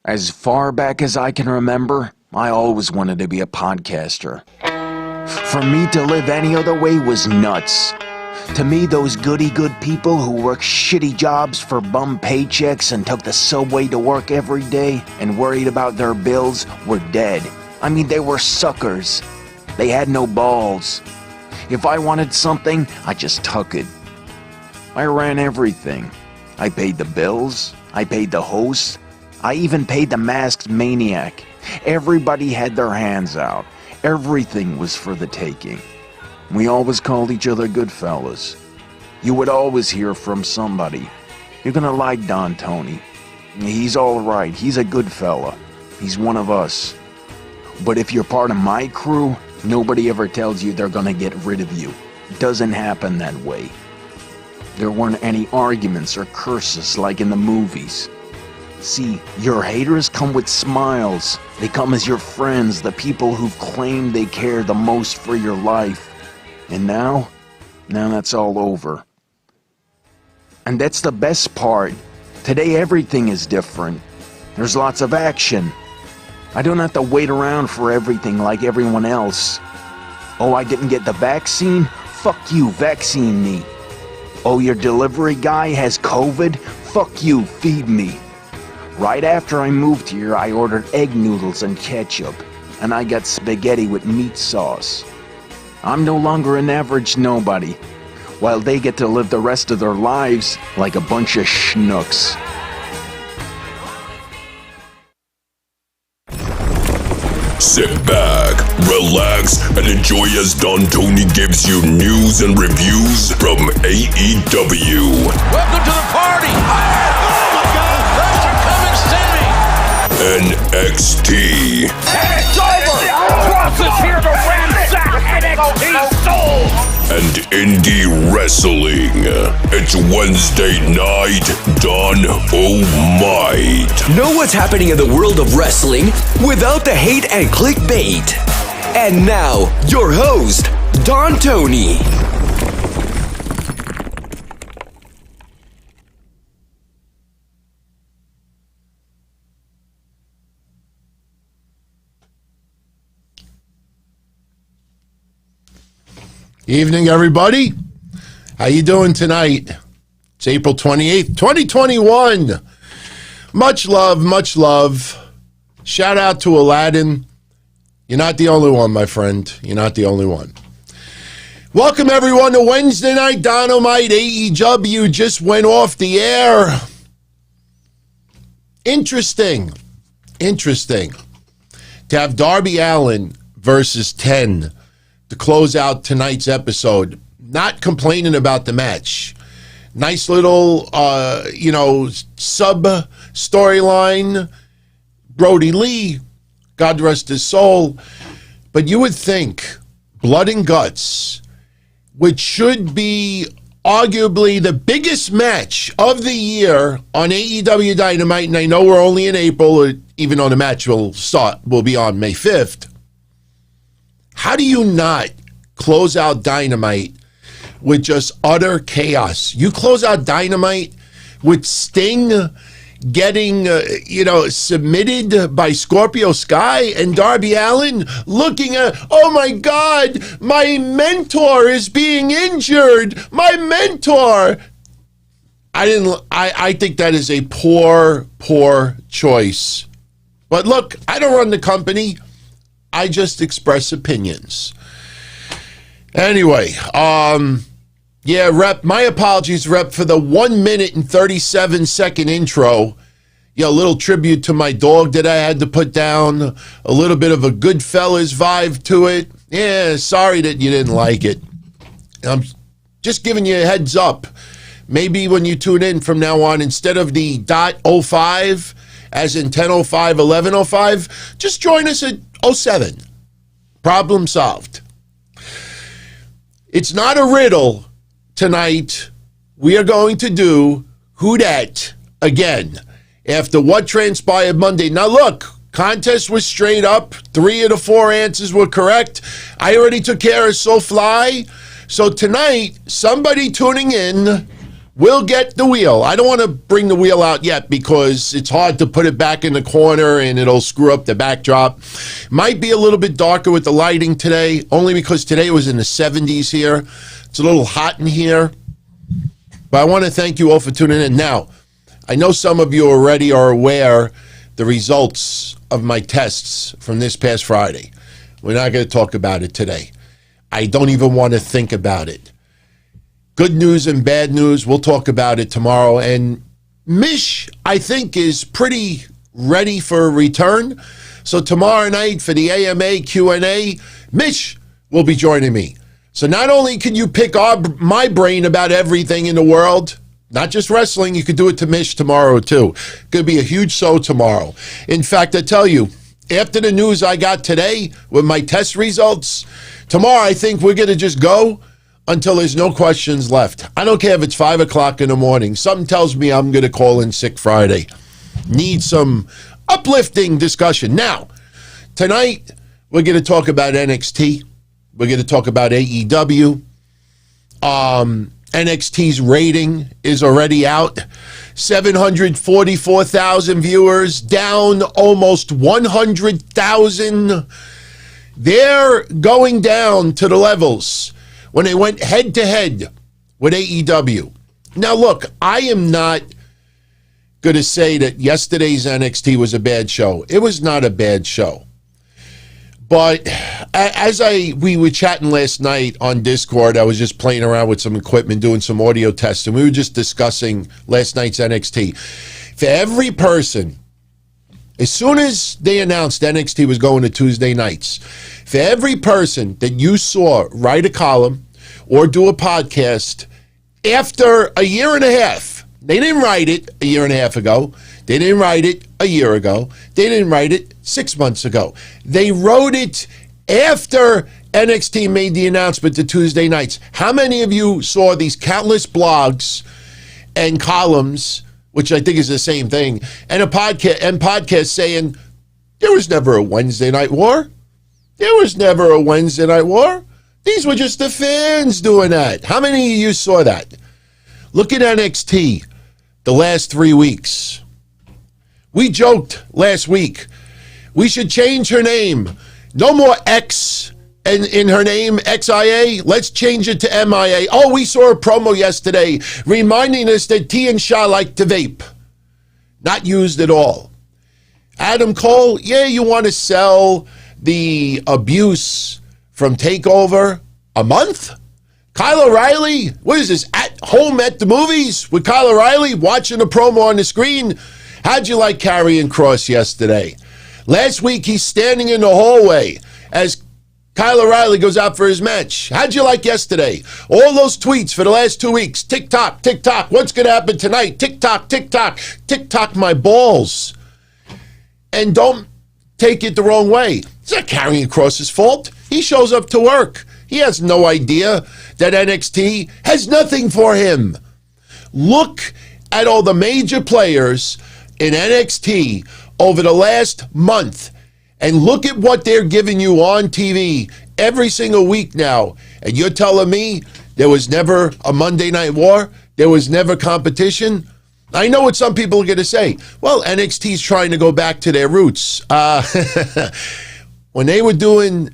As far back as I can remember, I always wanted to be a podcaster. For me to live any other way was nuts. To me, those goody-good people who worked shitty jobs for bum paychecks and took the subway to work every day and worried about their bills were dead. I mean, they were suckers. They had no balls. If I wanted something, I just took it. I ran everything. I paid the bills. I paid the host. I even paid the masked maniac. Everybody had their hands out. Everything was for the taking. We always called each other good fellas. You would always hear from somebody. You're gonna like Don Toni. He's alright. He's a good fella. He's one of us. But if you're part of my crew, nobody ever tells you they're gonna get rid of you. It doesn't happen that way. There weren't any arguments or curses like in the movies. See, your haters come with smiles. They come as your friends, the people who've claimed they care the most for your life. And now that's all over. And that's the best part. Today everything is different. There's lots of action. I don't have to wait around for everything like everyone else. Oh, I didn't get the vaccine? Fuck you, vaccine me. Oh, your delivery guy has COVID? Fuck you, feed me. Right after I moved here, I ordered egg noodles and ketchup, and I got spaghetti with meat sauce. I'm no longer an average nobody, while they get to live the rest of their lives like a bunch of schnooks. Sit back, relax, and enjoy as Don Toni gives you news and reviews from AEW. Welcome to the party! Oh my God! Thanks for coming, Sammy! NXT. And it's over! Cross is here to ransack NXT soul! And indie wrestling. It's Wednesday night, Don-O-Mite. Know what's happening in the world of wrestling without the hate and clickbait. And now, your host, Don Toni. Evening, everybody. How you doing tonight? It's April 28th, 2021. Much love, much love. Shout out to Allin. You're not the only one, my friend. You're not the only one. Welcome, everyone, to Wednesday Night Dynamite. AEW just went off the air. Interesting to have Darby Allin versus 10 to close out tonight's episode. Not complaining about the match. Nice little, sub storyline. Brody Lee, God rest his soul. But you would think Blood and Guts, which should be arguably the biggest match of the year on AEW Dynamite, and I know we're only in April, even though the match will be on May 5th. How do you not close out Dynamite with just utter chaos? You close out Dynamite with Sting getting, submitted by Scorpio Sky and Darby Allin looking at, oh my God, my mentor is being injured. My mentor. I think that is a poor choice. But look, I don't run the company. I just express opinions. Anyway, Rep, my apologies, Rep, for the 1 minute and 37 second intro. A little tribute to my dog that I had to put down. A little bit of a Goodfellas vibe to it. Yeah, sorry that you didn't like it. I'm just giving you a heads up. Maybe when you tune in from now on, instead of the .05, as in 10:05, 11:05, just join us at 07. Problem solved. It's not a riddle tonight. We are going to do Who Dat again after what transpired Monday. Now look, contest was straight up. 3 of the 4 answers were correct. I already took care of SoFly. So tonight, somebody tuning in we'll get the wheel. I don't want to bring the wheel out yet because it's hard to put it back in the corner and it'll screw up the backdrop. Might be a little bit darker with the lighting today, only because today it was in the 70s here. It's a little hot in here. But I want to thank you all for tuning in. Now, I know some of you already are aware the results of my tests from this past Friday. We're not going to talk about it today. I don't even want to think about it. Good news and bad news, we'll talk about it tomorrow. And Mish, I think, is pretty ready for a return. So tomorrow night for the AMA Q&A, Mish will be joining me. So not only can you pick my brain about everything in the world, not just wrestling, you could do it to Mish tomorrow too. Could be a huge show tomorrow. In fact, I tell you, after the news I got today with my test results, tomorrow I think we're going to just go until there's no questions left. I don't care if it's 5 o'clock in the morning. Something tells me I'm going to call in sick Friday. Need some uplifting discussion. Now, tonight we're going to talk about NXT. We're going to talk about AEW. NXT's rating is already out. 744,000 viewers, down almost 100,000. They're going down to the levels when they went head-to-head with AEW. Now, look, I am not going to say that yesterday's NXT was a bad show. It was not a bad show. But as we were chatting last night on Discord, I was just playing around with some equipment, doing some audio tests, and we were just discussing last night's NXT. For every person, as soon as they announced NXT was going to Tuesday nights, for every person that you saw write a column or do a podcast after a year and a half, they didn't write it a year and a half ago. They didn't write it a year ago. They didn't write it 6 months ago. They wrote it after NXT made the announcement to Tuesday nights. How many of you saw these countless blogs and columns, which I think is the same thing, and podcasts saying there was never a Wednesday Night War? There was never a Wednesday Night War. These were just the fans doing that. How many of you saw that? Look at NXT the last 3 weeks. We joked last week. We should change her name. No more X in her name, XIA. Let's change it to MIA. Oh, we saw a promo yesterday reminding us that T and Shaw like to vape. Not used at all. Adam Cole, yeah, you want to sell the abuse from TakeOver a month? Kyle O'Reilly, what is this, at home at the movies with Kyle O'Reilly watching a promo on the screen? How'd you like Karrion Kross yesterday? Last week, he's standing in the hallway as Kyle O'Reilly goes out for his match. How'd you like yesterday? All those tweets for the last 2 weeks. Tick-tock, tick-tock. What's going to happen tonight? Tick-tock, tick-tock. Tick-tock my balls. And don't take it the wrong way. It's not Karrion Kross's fault. He shows up to work. He has no idea that NXT has nothing for him. Look at all the major players in NXT over the last month and look at what they're giving you on TV every single week now. And you're telling me there was never a Monday Night War? There was never competition? I know what some people are going to say. Well, NXT's trying to go back to their roots. When they were doing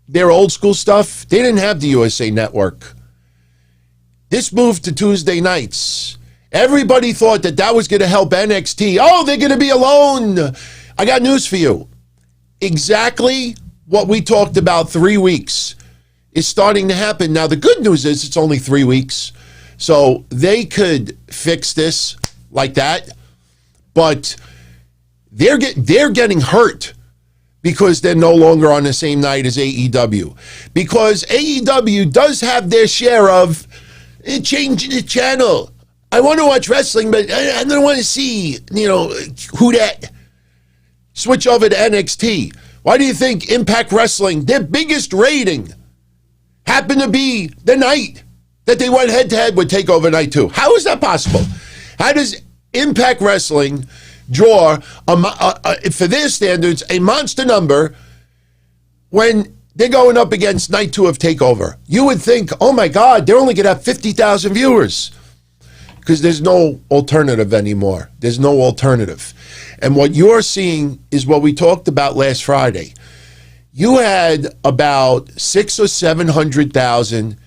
their old school stuff, they didn't have the USA Network. This moved to Tuesday nights. Everybody thought that was going to help NXT. Oh, they're going to be alone. I got news for you. Exactly what we talked about 3 weeks is starting to happen. Now, the good news is it's only 3 weeks, so they could fix this like that. But they're getting hurt because they're no longer on the same night as AEW. Because AEW does have their share of changing the channel. I want to watch wrestling, but I don't want to see, who that. Switch over to NXT. Why do you think Impact Wrestling, their biggest rating, happened to be the night that they went head-to-head with TakeOver Night 2? How is that possible? How does Impact Wrestling draw, for their standards, a monster number when they're going up against Night 2 of TakeOver? You would think, oh my God, they're only going to have 50,000 viewers. because there's no alternative anymore. There's no alternative. And what you're seeing is what we talked about last Friday. You had about 600,000 or 700,000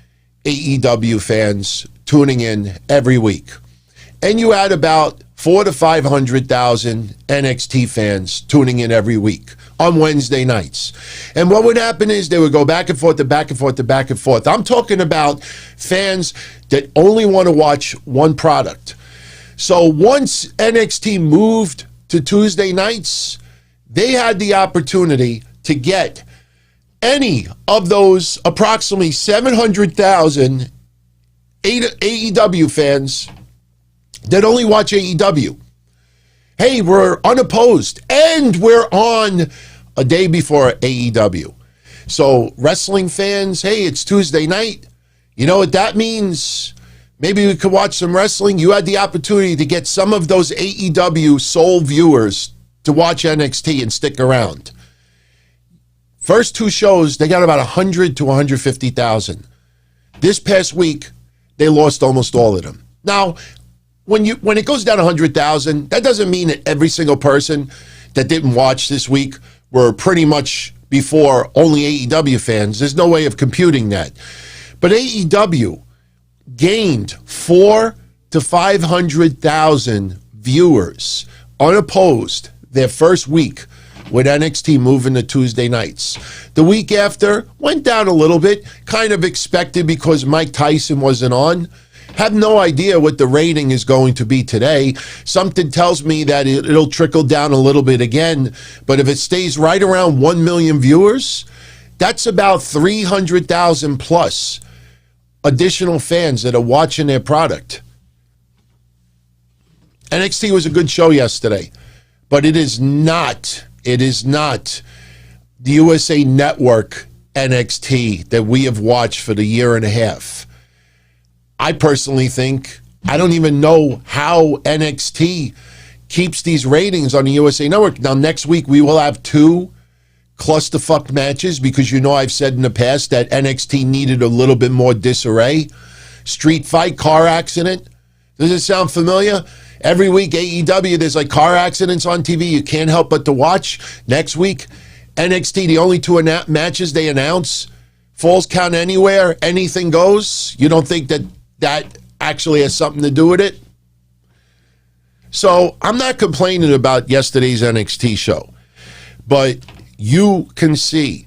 AEW fans tuning in every week. And you had about 400,000 to 500,000 NXT fans tuning in every week on Wednesday nights. And what would happen is they would go back and forth to back and forth to back and forth. I'm talking about fans that only want to watch one product. So once NXT moved to Tuesday nights, they had the opportunity to get any of those approximately 700,000 AEW fans that only watch AEW. Hey, we're unopposed, and we're on a day before AEW. So wrestling fans, hey, it's Tuesday night. You know what that means? Maybe we could watch some wrestling. You had the opportunity to get some of those AEW sole viewers to watch NXT and stick around. First two shows, they got about 100 to 150,000. This past week, they lost almost all of them. Now, when it goes down 100,000, that doesn't mean that every single person that didn't watch this week were pretty much before only AEW fans. There's no way of computing that. But AEW gained 400,000 to 500,000 viewers unopposed their first week with NXT moving to Tuesday nights. The week after went down a little bit, kind of expected because Mike Tyson wasn't on. Have no idea what the rating is going to be today. Something tells me that it'll trickle down a little bit again, but if it stays right around 1 million viewers, that's about 300,000 plus additional fans that are watching their product. NXT was a good show yesterday, but it is not the USA Network NXT that we have watched for the year and a half. I personally think, I don't even know how NXT keeps these ratings on the USA Network. Now, next week, we will have 2 clusterfuck matches because you know I've said in the past that NXT needed a little bit more disarray. Street fight, car accident. Does it sound familiar? Every week, AEW, there's like car accidents on TV. You can't help but to watch. Next week, NXT, the only 2 matches they announce, Falls Count Anywhere, anything goes. You don't think that actually has something to do with it? So I'm not complaining about yesterday's NXT show, but you can see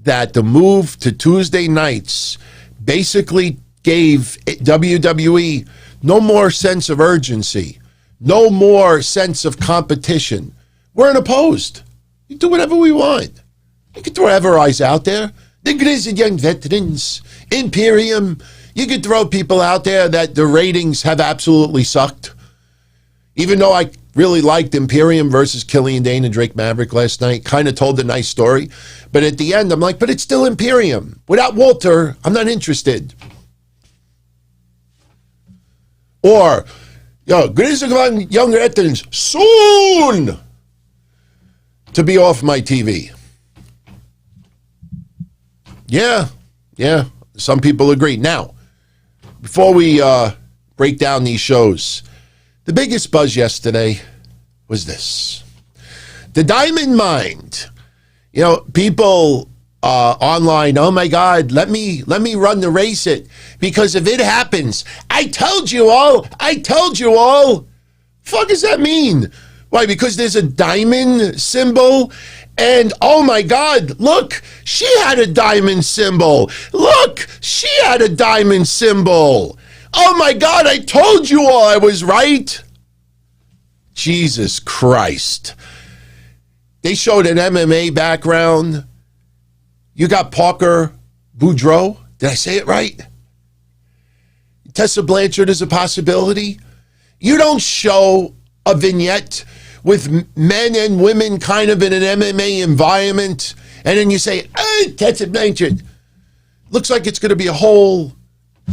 that the move to Tuesday nights basically gave WWE no more sense of urgency, no more sense of competition. We're unopposed. We do whatever we want. You can throw Everrise out there. The grizzled young veterans, Imperium. You could throw people out there that the ratings have absolutely sucked. Even though I really liked Imperium versus Killian, Dain, and Drake Maverick last night, kind of told a nice story. But at the end, I'm like, but it's still Imperium. Without Walter, I'm not interested. Or, grizzled young veterans, soon to be off my TV. Yeah, some people agree. Now, before we break down these shows, the biggest buzz yesterday was this. The Diamond Mine. You know, people online, oh my God, let me run the race it. Because if it happens, I told you all. Fuck does that mean? Why, because there's a diamond symbol? And oh my God, look, she had a diamond symbol. Look, she had a diamond symbol. Oh my God, I told you all I was right. Jesus Christ. They showed an MMA background. You got Parker Boudreaux. Did I say it right? Tessa Blanchard is a possibility. You don't show a vignette with men and women kind of in an MMA environment, and then you say, hey, Tessa Blanchard. Looks like it's going to be a whole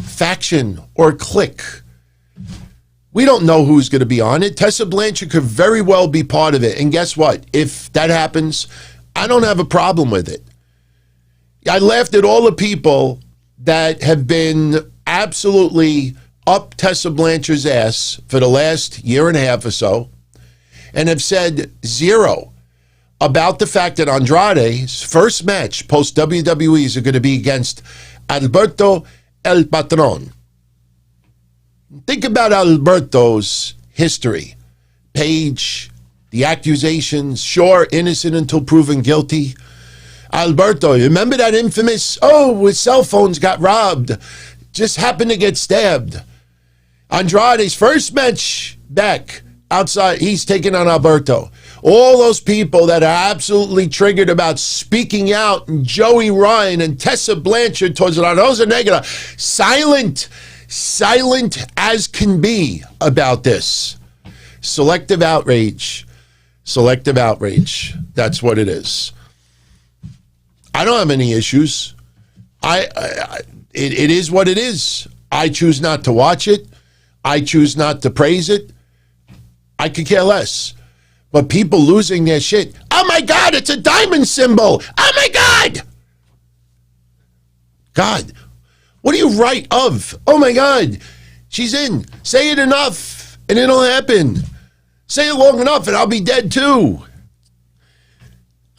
faction or clique. We don't know who's going to be on it. Tessa Blanchard could very well be part of it. And guess what? If that happens, I don't have a problem with it. I laughed at all the people that have been absolutely up Tessa Blanchard's ass for the last year and a half or so and have said zero about the fact that Andrade's first match post WWE's are going to be against Alberto El Patron. Think about Alberto's history. Page, the accusations, sure, innocent until proven guilty. Alberto, remember that infamous, his cell phones got robbed, just happened to get stabbed. Andrade's first match back outside, he's taking on Alberto. All those people that are absolutely triggered about speaking out, and Joey Ryan and Tessa Blanchard towards La Rosa Negra, silent as can be about this. Selective outrage. That's what it is. I don't have any issues. It is what it is. I choose not to watch it. I choose not to praise it. I could care less. But people losing their shit. Oh my God, it's a diamond symbol. Oh my God. God, what do you write of? Oh my God, she's in. Say it enough and it'll happen. Say it long enough and I'll be dead too.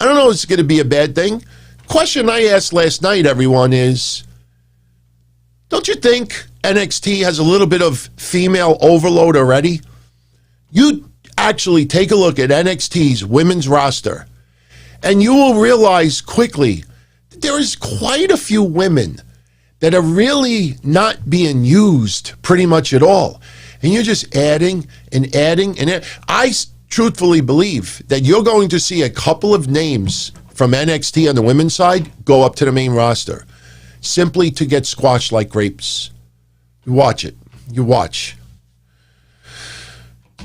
I don't know if it's going to be a bad thing. Question I asked last night, everyone, is, don't you think NXT has a little bit of female overload already? You actually take a look at NXT's women's roster, and you will realize quickly that there is quite a few women that are really not being used pretty much at all. And you're just adding and adding and adding. I truthfully believe that you're going to see a couple of names from NXT on the women's side go up to the main roster simply to get squashed like grapes. You watch it. You watch.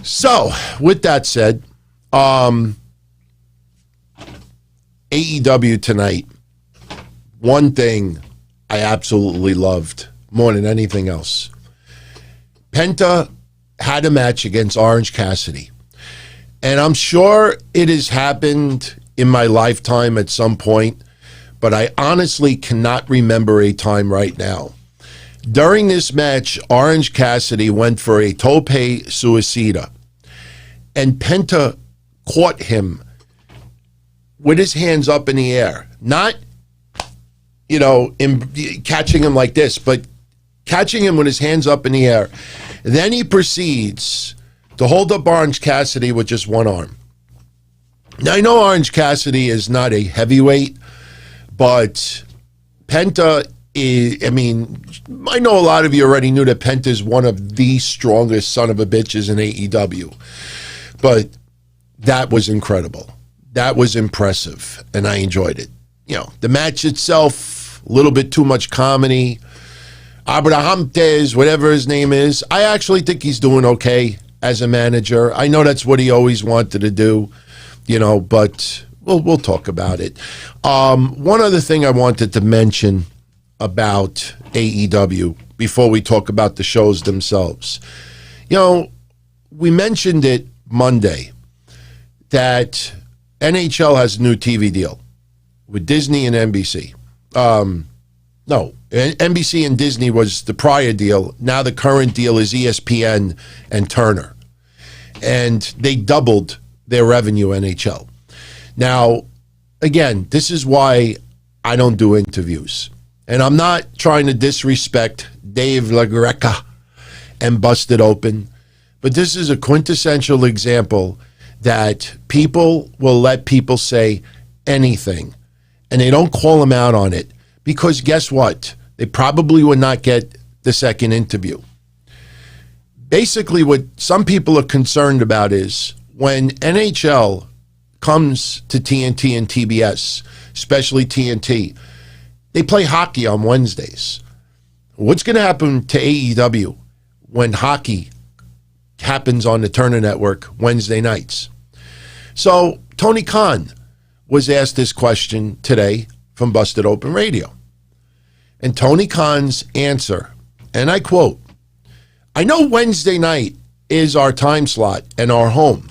So, with that said, AEW tonight, one thing I absolutely loved more than anything else. Penta had a match against Orange Cassidy. And I'm sure it has happened in my lifetime at some point, but I honestly cannot remember a time right now. During this match, Orange Cassidy went for a tope suicida, and Penta caught him with his hands up in the air. Not, catching him like this, but catching him with his hands up in the air. Then he proceeds to hold up Orange Cassidy with just one arm. Now, I know Orange Cassidy is not a heavyweight, but Penta is, I know a lot of you already knew that Penta is one of the strongest son of a bitches in AEW. But that was incredible. That was impressive, and I enjoyed it. The match itself, a little bit too much comedy. Abrahamtes, whatever his name is, I actually think he's doing okay as a manager. I know that's what he always wanted to do, but we'll talk about it. One other thing I wanted to mention about AEW before we talk about the shows themselves. We mentioned it Monday that NHL has a new TV deal with Disney and NBC. No, NBC and Disney was the prior deal. Now the current deal is ESPN and Turner. And they doubled their revenue, NHL. Now, again, this is why I don't do interviews. And I'm not trying to disrespect Dave LaGreca and Busted Open, but this is a quintessential example that people will let people say anything, and they don't call them out on it, because guess what? They probably would not get the second interview. Basically, what some people are concerned about is when NHL comes to TNT and TBS, especially TNT, they play hockey on Wednesdays. What's going to happen to AEW when hockey happens on the Turner Network Wednesday nights? So Tony Khan was asked this question today from Busted Open Radio. And Tony Khan's answer, and I quote, "I know Wednesday night is our time slot and our home.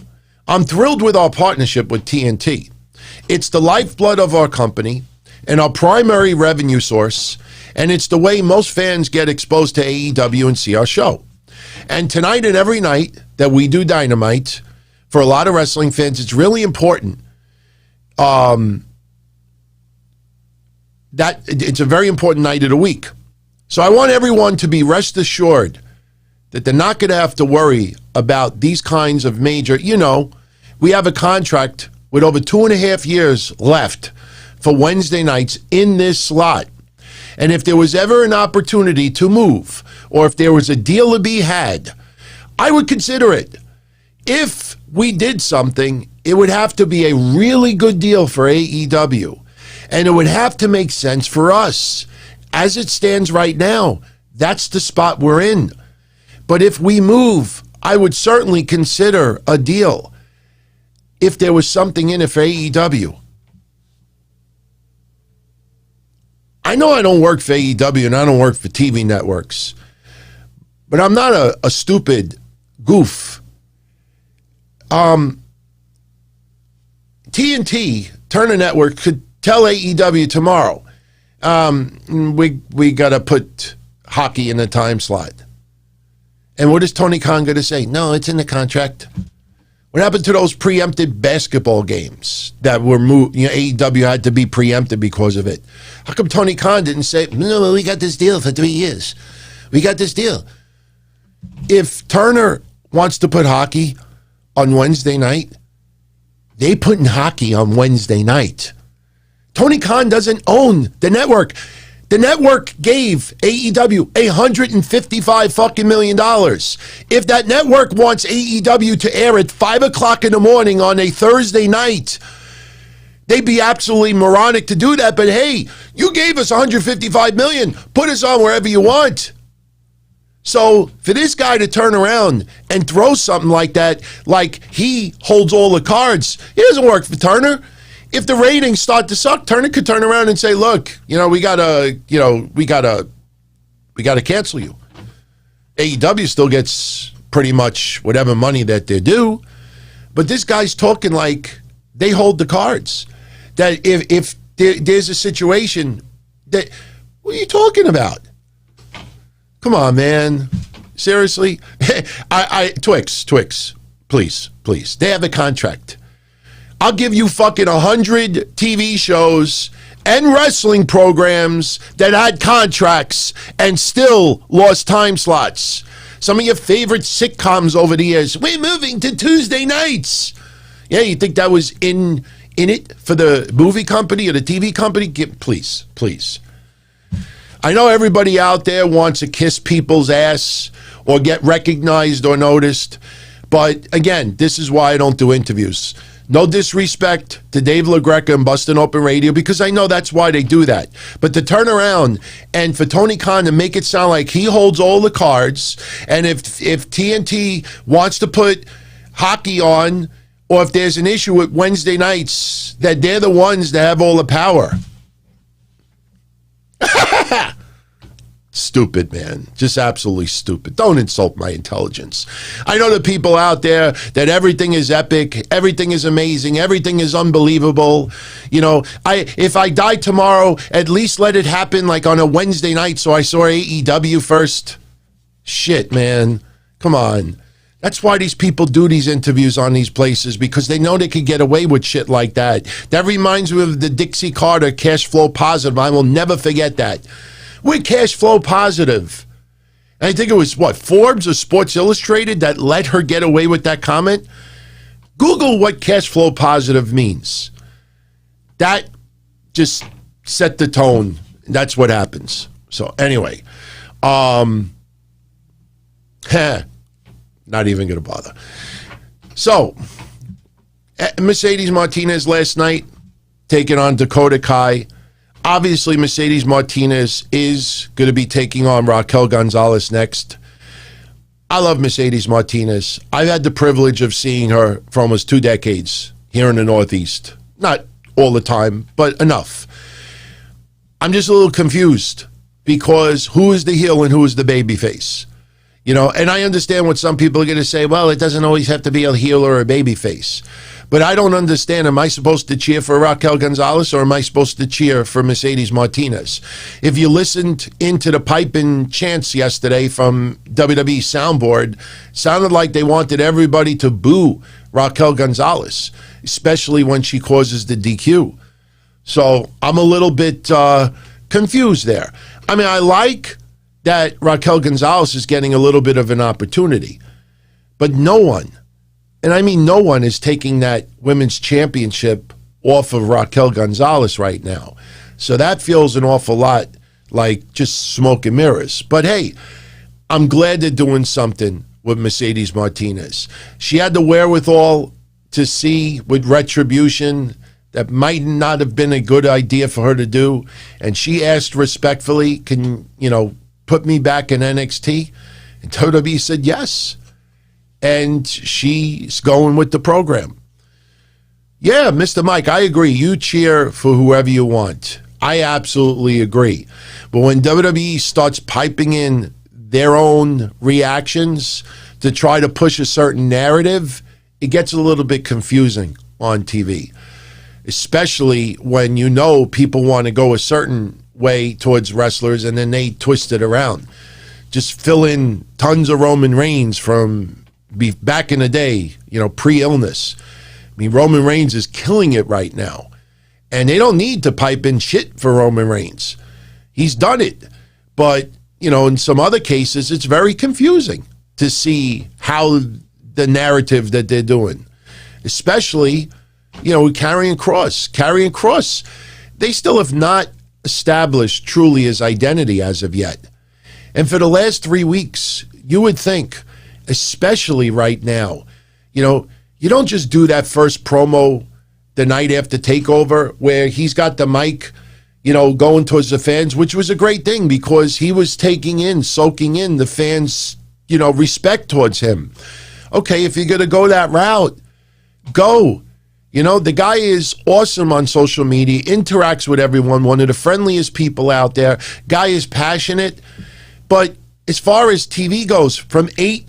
I'm thrilled with our partnership with TNT. It's the lifeblood of our company and our primary revenue source, and it's the way most fans get exposed to AEW and see our show. And tonight and every night that we do Dynamite, for a lot of wrestling fans, it's really important. That it's a very important night of the week. So I want everyone to be rest assured that they're not going to have to worry about these kinds of major, we have a contract with over 2.5 years left for Wednesday nights in this slot. And if there was ever an opportunity to move, or if there was a deal to be had, I would consider it. If we did something, it would have to be a really good deal for AEW. And it would have to make sense for us. As it stands right now, that's the spot we're in. But if we move, I would certainly consider a deal if there was something in it for AEW. I know I don't work for AEW and I don't work for TV networks, but I'm not a stupid goof. TNT, Turner Network, could tell AEW tomorrow, we got to put hockey in the time slot. And what is Tony Khan going to say? No, it's in the contract. What happened to those preempted basketball games that were moved? AEW had to be preempted because of it. How come Tony Khan didn't say, no, we got this deal for 3 years. We got this deal. If Turner wants to put hockey on Wednesday night, they put in hockey on Wednesday night. Tony Khan doesn't own the network. The network gave AEW $155 fucking million. If that network wants AEW to air at 5 o'clock in the morning on a Thursday night, they'd be absolutely moronic to do that. But hey, you gave us $155 million. Put us on wherever you want. So for this guy to turn around and throw something like that, like he holds all the cards, it doesn't work for Turner. If the ratings start to suck, Turner could turn around and say, look, we gotta cancel you. AEW still gets pretty much whatever money that they're due. But this guy's talking like they hold the cards. That if there's a situation that, what are you talking about? Come on, man. Seriously? Twix, please. They have a contract. I'll give you fucking 100 TV shows and wrestling programs that had contracts and still lost time slots. Some of your favorite sitcoms over the years. We're moving to Tuesday nights. Yeah, you think that was in it for the movie company or the TV company? Please. I know everybody out there wants to kiss people's ass or get recognized or noticed. But again, this is why I don't do interviews. No disrespect to Dave LaGreca and Bustin' Open Radio, because I know that's why they do that. But to turn around and for Tony Khan to make it sound like he holds all the cards, and if TNT wants to put hockey on, or if there's an issue with Wednesday nights, that they're the ones that have all the power. Stupid, man. Just absolutely stupid. Don't insult my intelligence. I know the people out there that everything is epic, everything is amazing, everything is unbelievable. If I die tomorrow, at least let it happen like on a Wednesday night so I saw AEW first. Shit, man. Come on. That's why these people do these interviews on these places, because they know they can get away with shit like that. That reminds me of the Dixie Carter Cash Flow Positive. I will never forget that. We're cash flow positive. And I think it was, Forbes or Sports Illustrated that let her get away with that comment? Google what cash flow positive means. That just set the tone. That's what happens. So anyway, not even going to bother. So, Mercedes Martinez last night taking on Dakota Kai. Obviously, Mercedes Martinez is going to be taking on Raquel Gonzalez next. I love Mercedes Martinez. I've had the privilege of seeing her for almost 2 decades here in the Northeast. Not all the time, but enough. I'm just a little confused because who is the heel and who is the babyface? And I understand what some people are going to say, well, it doesn't always have to be a heel or a babyface. But I don't understand. Am I supposed to cheer for Raquel Gonzalez or am I supposed to cheer for Mercedes Martinez? If you listened into the piping chants yesterday from WWE Soundboard, sounded like they wanted everybody to boo Raquel Gonzalez, especially when she causes the DQ. So I'm a little bit confused there. I mean, I like that Raquel Gonzalez is getting a little bit of an opportunity, but no one, and I mean no one, is taking that women's championship off of Raquel Gonzalez right now. So that feels an awful lot like just smoke and mirrors. But hey, I'm glad they're doing something with Mercedes Martinez. She had the wherewithal to see with Retribution that might not have been a good idea for her to do, and she asked respectfully, can, put me back in NXT? And WWE said yes. And she's going with the program. Yeah, Mr. Mike, I agree. You cheer for whoever you want. I absolutely agree. But when WWE starts piping in their own reactions to try to push a certain narrative, it gets a little bit confusing on TV, especially when people want to go a certain way towards wrestlers and then they twist it around. Just fill in tons of Roman Reigns from back in the day, pre-illness. I mean, Roman Reigns is killing it right now. And they don't need to pipe in shit for Roman Reigns. He's done it. But, in some other cases, it's very confusing to see how the narrative that they're doing. Especially, Karrion Kross. Karrion Kross, they still have not established truly his identity as of yet. And for the last 3 weeks, you would think, especially right now, you don't just do that first promo the night after TakeOver where he's got the mic, going towards the fans, which was a great thing because he was soaking in the fans, respect towards him. Okay, if you're going to go that route, go. The guy is awesome on social media, interacts with everyone, one of the friendliest people out there. Guy is passionate. But as far as TV goes, from 8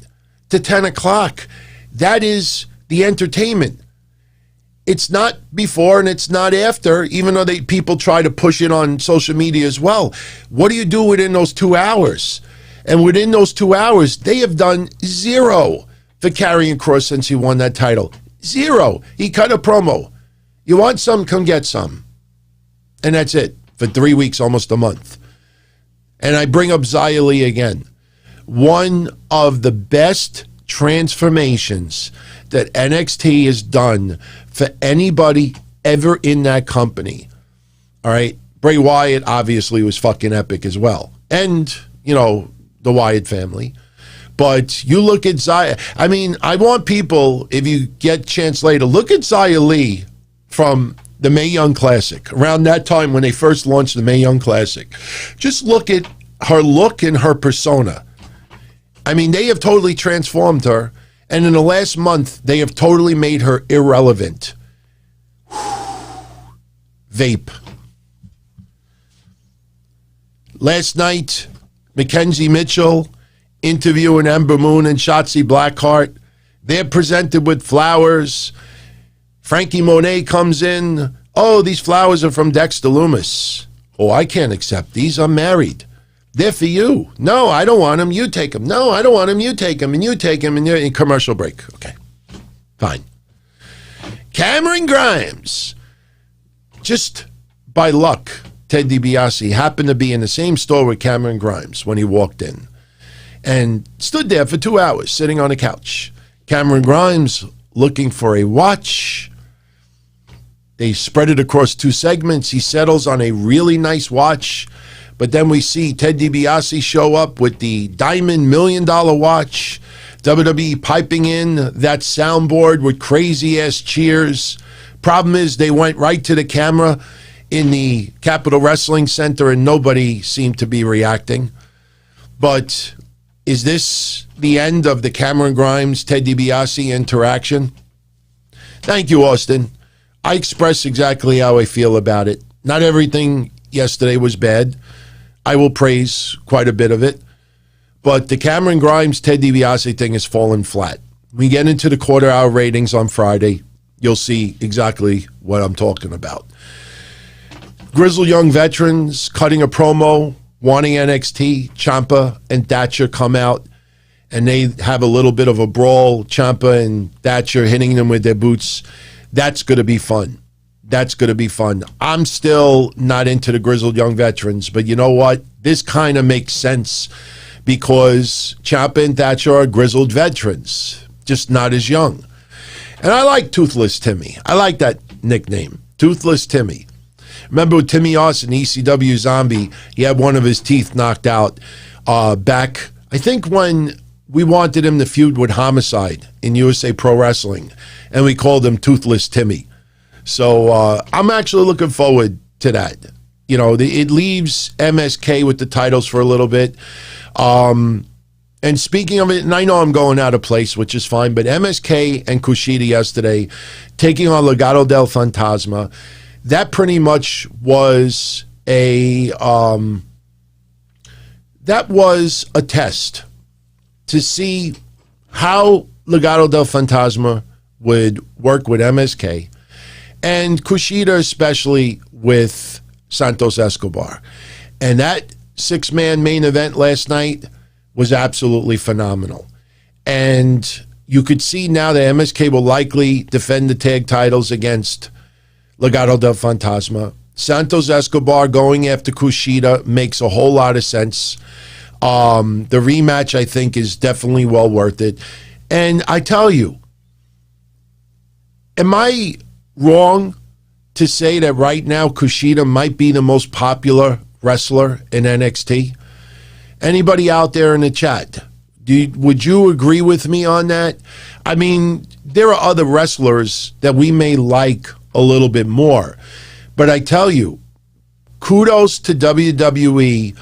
to 10 o'clock, that is the entertainment. It's not before and it's not after, even though people try to push it on social media as well. What do you do within those 2 hours? And within those 2 hours, they have done zero for Karrion Kross since he won that title. Zero. He cut a promo. You want some? Come get some. And that's it for 3 weeks, almost a month. And I bring up Xia Li again. One of the best transformations that NXT has done for anybody ever in that company. All right. Bray Wyatt obviously was fucking epic as well. And, the Wyatt family. But you look at Xia. I mean, I want people, if you get a chance later, look at Xia Li from the Mae Young Classic. Around that time when they first launched the Mae Young Classic. Just look at her look and her persona. I mean, they have totally transformed her. And in the last month, they have totally made her irrelevant. Vape. Last night, Mackenzie Mitchell interviewing Ember Moon and Shotzi Blackheart. They're presented with flowers. Frankie Monet comes in. Oh, these flowers are from Dexter Lumis. Oh, I can't accept these. I'm married. They're for you. No, I don't want them. You take them. No, I don't want them. You take them. And you take them. And you're in commercial break. Okay. Fine. Cameron Grimes. Just by luck, Ted DiBiase happened to be in the same store with Cameron Grimes when he walked in. And stood there for 2 hours, sitting on a couch. Cameron Grimes looking for a watch. They spread it across 2 segments. He settles on a really nice watch. But then we see Ted DiBiase show up with the Diamond $1 Million watch. WWE piping in that soundboard with crazy-ass cheers. Problem is, they went right to the camera in the Capitol Wrestling Center and nobody seemed to be reacting. But is this the end of the Cameron Grimes, Ted DiBiase interaction? Thank you, Austin. I express exactly how I feel about it. Not everything yesterday was bad. I will praise quite a bit of it. But the Cameron Grimes, Ted DiBiase thing has fallen flat. We get into the quarter-hour ratings on Friday. you'll see exactly what I'm talking about. Grizzled young veterans cutting a promo, wanting NXT. Ciampa and Thatcher come out, and they have a little bit of a brawl. Ciampa and Thatcher hitting them with their boots. That's going to be fun. That's going to be fun. I'm still not into the grizzled young veterans, but you know what? This kind of makes sense because Ciampa and Thatcher are grizzled veterans, just not as young. And I like Toothless Timmy. I like that nickname, Toothless Timmy. Remember with Timmy Austin, ECW Zombie, he had one of his teeth knocked out back, I think when we wanted him to feud with Homicide in USA Pro Wrestling, and we called him Toothless Timmy. So I'm actually looking forward to that. You know, it leaves MSK with the titles for a little bit. And speaking of it, and I know I'm going out of place, which is fine, but MSK and Kushida yesterday taking on Legado del Fantasma, that pretty much was a test to see how Legado del Fantasma would work with MSK and Kushida, especially with Santos Escobar. And that six-man main event last night was absolutely phenomenal. And you could see now that MSK will likely defend the tag titles against Legado del Fantasma. Santos Escobar going after Kushida makes a whole lot of sense. The rematch, I think, is definitely well worth it. And I tell you, am I wrong to say that right now Kushida might be the most popular wrestler in NXT? Anybody out there in the chat, would you agree with me on that? I mean, there are other wrestlers that we may like a little bit more. But I tell you, kudos to WWE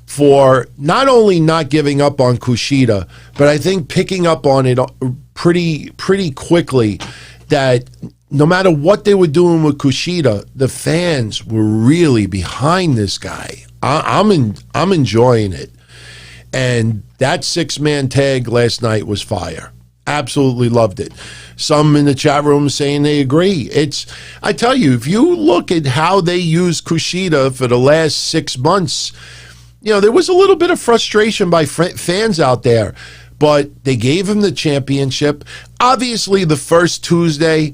for not only not giving up on Kushida, but I think picking up on it pretty quickly that no matter what they were doing with Kushida, the fans were really behind this guy. I'm enjoying it. And that six-man tag last night was fire. Absolutely loved it. Some in the chat room saying they agree. I tell you, if you look at how they used Kushida for the last 6 months, you know, there was a little bit of frustration by fans out there, but they gave him the championship. Obviously, the first Tuesday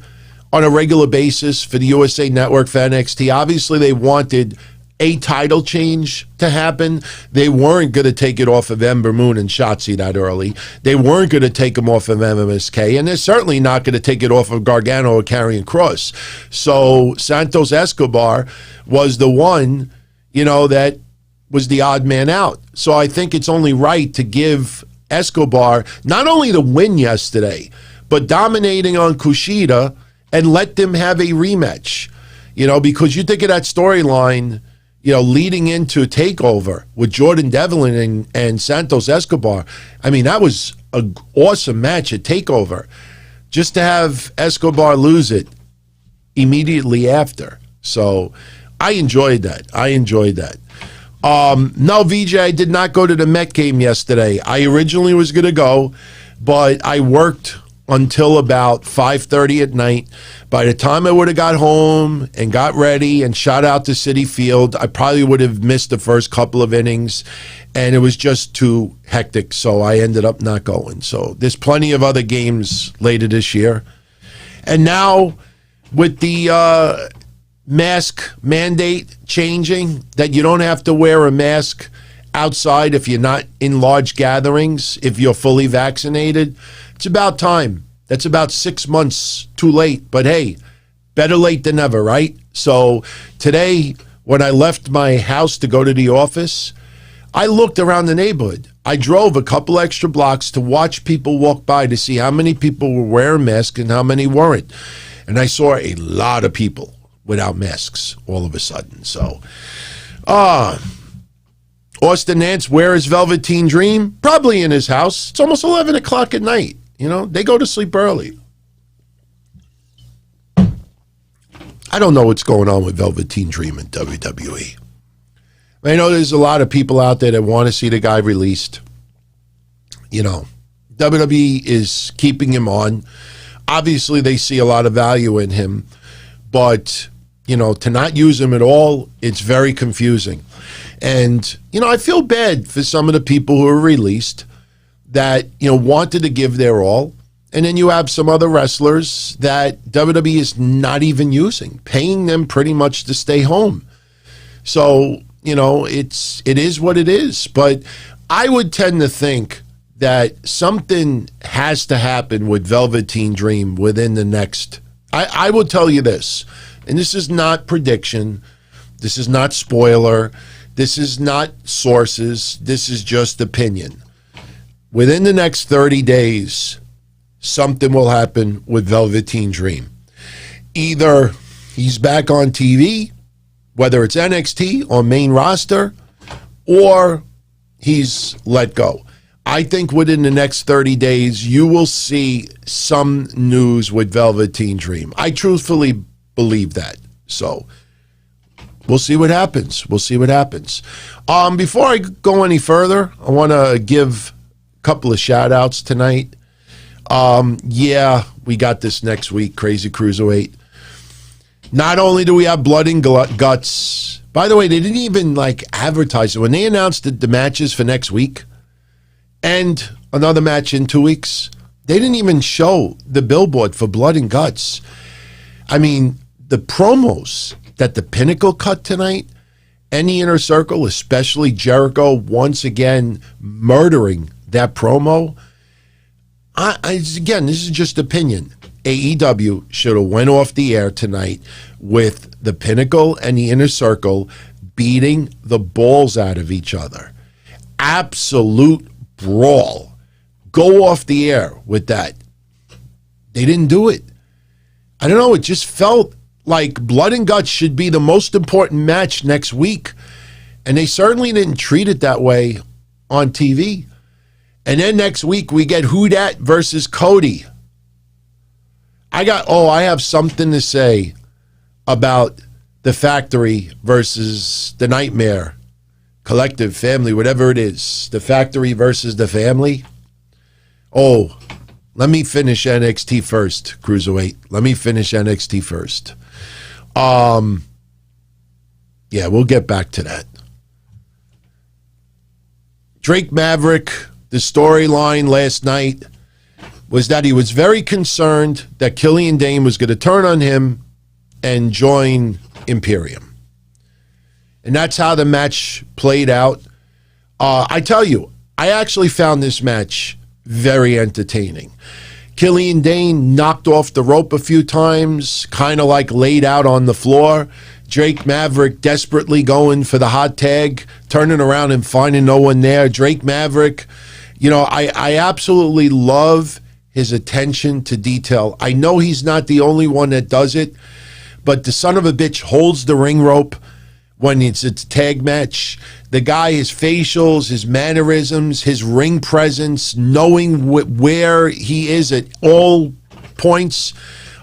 on a regular basis for the USA Network for NXT, obviously they wanted a title change to happen. They weren't going to take it off of Ember Moon and Shotzi that early. They weren't going to take them off of MMSK, and they're certainly not going to take it off of Gargano or Karrion Kross. So Santos Escobar was the one, you know, that was the odd man out. So I think it's only right to give Escobar not only the win yesterday, but dominating on Kushida and let them have a rematch. You know, because you think of that storyline, you know, leading into TakeOver with Jordan Devlin and Santos Escobar. I mean, that was an awesome match at TakeOver. Just to have Escobar lose it immediately after. So I enjoyed that. No, VJ, I did not go to the Met game yesterday. I originally was going to go, but I worked until about 5:30 at night. By the time I would have got home and got ready and shot out to Citi Field, I probably would have missed the first couple of innings, and it was just too hectic, so I ended up not going. So there's plenty of other games later this year. And now with the mask mandate changing, that you don't have to wear a mask outside if you're not in large gatherings, if you're fully vaccinated, it's about time. That's about 6 months too late. But hey, better late than never, right? So today, when I left my house to go to the office, I looked around the neighborhood. I drove a couple extra blocks to watch people walk by to see how many people were wearing masks and how many weren't. And I saw a lot of people without masks all of a sudden. So, Austin Nance, where is Velveteen Dream? Probably in his house. It's almost 11 o'clock at night. You know, they go to sleep early. I don't know what's going on with Velveteen Dream in WWE. I know there's a lot of people out there that want to see the guy released. You know, WWE is keeping him on. Obviously, they see a lot of value in him, but, you know, to not use him at all, it's very confusing. And, you know, I feel bad for some of the people who are released that, you know, wanted to give their all. And then you have some other wrestlers that WWE is not even using, paying them pretty much to stay home. So, you know, it is what it is. But I would tend to think that something has to happen with Velveteen Dream within the next. I will tell you this, and this is not prediction, this is not spoiler, this is not sources, this is just opinion. Within the next 30 days, something will happen with Velveteen Dream. Either he's back on TV, whether it's NXT or main roster, or he's let go. I think within the next 30 days, you will see some news with Velveteen Dream. I truthfully believe that. So we'll see what happens. We'll see what happens. Before I go any further, I want to give a couple of shout outs tonight. Yeah, we got this next week, Crazy Cruiserweight. Not only do we have Blood and Guts, by the way, they didn't even advertise it. When they announced the matches for next week and another match in 2 weeks, they didn't even show the billboard for Blood and Guts. I mean, the promos that the Pinnacle cut tonight, and the Inner Circle, especially Jericho, once again murdering that promo. Again, this is just opinion. AEW should have went off the air tonight with the Pinnacle and the Inner Circle beating the balls out of each other. Absolute brawl. Go off the air with that. They didn't do it. I don't know, it just felt like Blood and Guts should be the most important match next week. And they certainly didn't treat it that way on TV. And then next week we get Who Dat versus Cody. I have something to say about the Factory versus the Nightmare, Collective, Family, whatever it is. The Factory versus the Family. Oh, let me finish NXT first, Cruiserweight. Let me finish NXT first. Yeah, we'll get back to that. Drake Maverick, the storyline last night was that he was very concerned that Killian Dain was going to turn on him and join Imperium. And that's how the match played out. I tell you, I actually found this match very entertaining. Killian Dain knocked off the rope a few times, kind of laid out on the floor. Drake Maverick desperately going for the hot tag, turning around and finding no one there. Drake Maverick, you know, I absolutely love his attention to detail. I know he's not the only one that does it, but the son of a bitch holds the ring rope when it's a tag match. The guy, his facials, his mannerisms, his ring presence, knowing where he is at all points.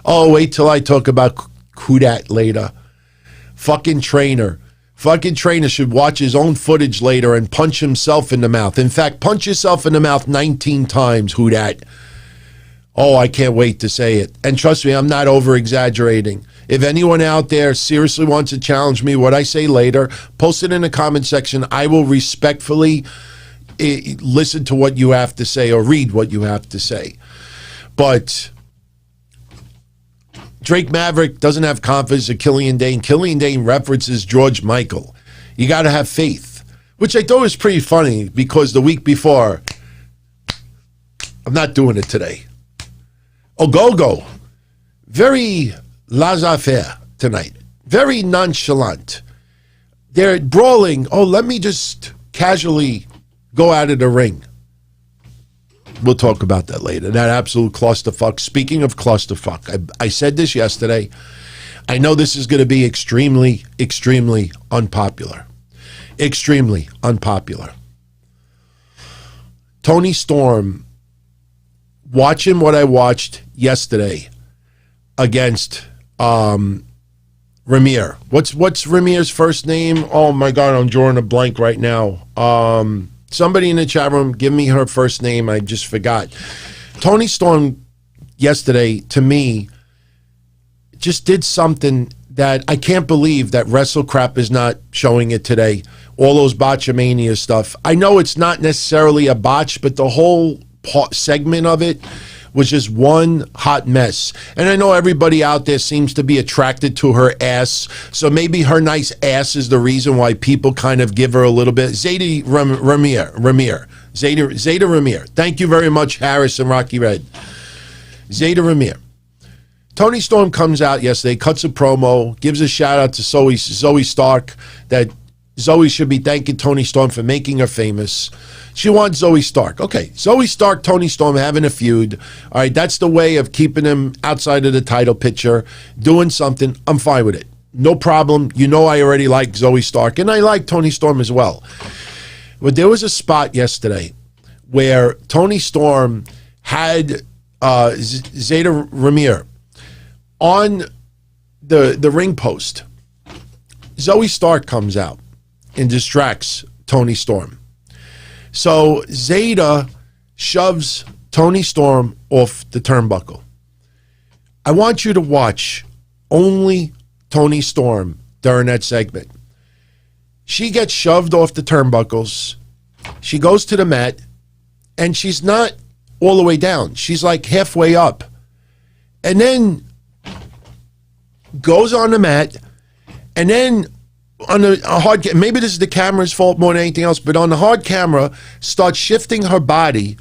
Oh, wait till I talk about Kudat later. Fucking trainer. Fucking trainer should watch his own footage later and punch himself in the mouth. In fact, punch yourself in the mouth 19 times, Kudat. Oh, I can't wait to say it. And trust me, I'm not over-exaggerating. If anyone out there seriously wants to challenge me, what I say later, post it in the comment section. I will respectfully listen to what you have to say or read what you have to say. But Drake Maverick doesn't have confidence in Killian Dain. Killian Dain references George Michael. You got to have faith, which I thought was pretty funny because the week before, I'm not doing it today. Ogogo, very laissez-faire tonight, very nonchalant. They're brawling. Oh, let me just casually go out of the ring. We'll talk about that later. That absolute clusterfuck. Speaking of clusterfuck, I said this yesterday. I know this is going to be extremely, extremely unpopular. Extremely unpopular. Toni Storm, watching what I watched yesterday against Ramier. What's Ramier's first name? Oh my God, I'm drawing a blank right now. Somebody in the chat room, give me her first name. I just forgot. Toni Storm, yesterday, to me, just did something that I can't believe that WrestleCrap is not showing it today. All those Botchamania stuff. I know it's not necessarily a botch, but the whole segment of it was just one hot mess. And I know everybody out there seems to be attracted to her ass, so maybe her nice ass is the reason why people kind of give her a little bit. Zayda Ramier. Thank you very much, Harris and Rocky Red. Zayda Ramier. Toni Storm comes out yesterday, cuts a promo, gives a shout out to Zoe Stark, that Zoe should be thanking Toni Storm for making her famous. She wants Zoe Stark. Okay, Zoe Stark, Toni Storm having a feud. All right, that's the way of keeping them outside of the title picture, doing something. I'm fine with it. No problem. You know I already like Zoe Stark, and I like Toni Storm as well. But there was a spot yesterday where Toni Storm had Zayda Ramier on the ring post. Zoe Stark comes out and distracts Toni Storm. So Zayda shoves Toni Storm off the turnbuckle. I want you to watch only Toni Storm during that segment. She gets shoved off the turnbuckles. She goes to the mat, and she's not all the way down. She's like halfway up. And then goes on the mat, and then on a hard, maybe this is the camera's fault more than anything else, but on the hard camera, starts shifting her body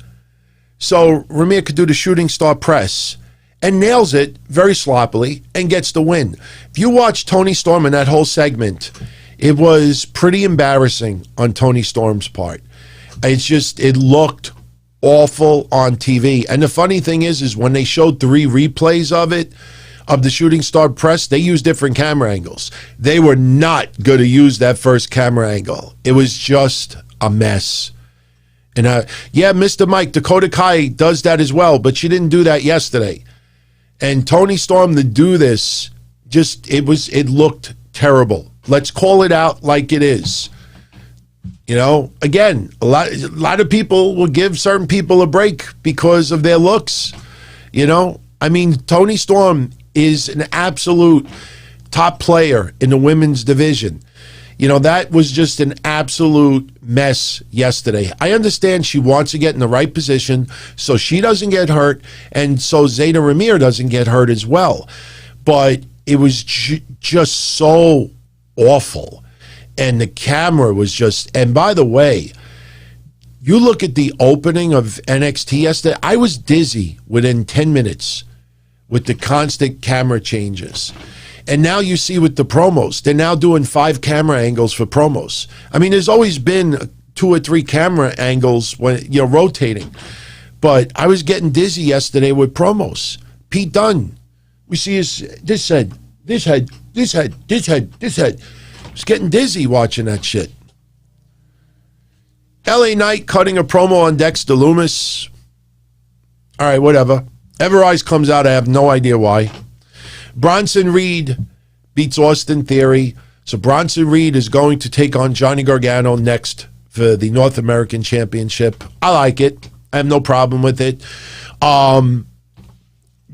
so Ramier could do the shooting star press, and nails it very sloppily and gets the win. If you watch Toni Storm in that whole segment, it was pretty embarrassing on Toni Storm's part. It looked awful on TV. And the funny thing is when they showed 3 replays of it, of the shooting star press, they used different camera angles. They were not going to use that first camera angle. It was just a mess. And yeah, Mr. Mike, Dakota Kai does that as well, but she didn't do that yesterday. And Toni Storm to do this, it looked terrible. Let's call it out like it is. You know, again, a lot of people will give certain people a break because of their looks. You know, I mean, Toni Storm is an absolute top player in the women's division. You know, that was just an absolute mess yesterday. I understand she wants to get in the right position so she doesn't get hurt and so Zayda Ramier doesn't get hurt as well. But it was just so awful. And the camera was just, and by the way, you look at the opening of NXT yesterday, I was dizzy within 10 minutes with the constant camera changes. And now you see with the promos, they're now doing 5 camera angles for promos. I mean, there's always been 2 or 3 camera angles when rotating. But I was getting dizzy yesterday with promos. Pete Dunne, we see this head. I was getting dizzy watching that shit. LA Knight cutting a promo on Dexter Lumis. All right, whatever. Everrise comes out. I have no idea why. Bronson Reed beats Austin Theory. So Bronson Reed is going to take on Johnny Gargano next for the North American Championship. I like it. I have no problem with it.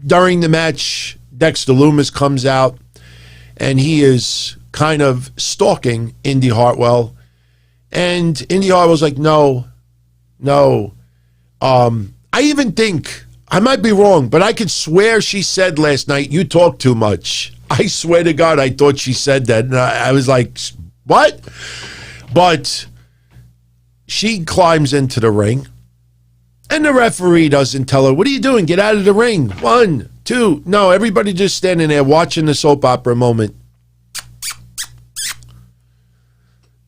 During the match, Dexter Lumis comes out, and he is kind of stalking Indy Hartwell. And Indy Hartwell's like, no. I even think, I might be wrong, but I could swear she said last night, you talk too much. I swear to God, I thought she said that. And I was like, what? But she climbs into the ring, and the referee doesn't tell her, what are you doing? Get out of the ring. 1, 2. No, everybody just standing there watching the soap opera moment.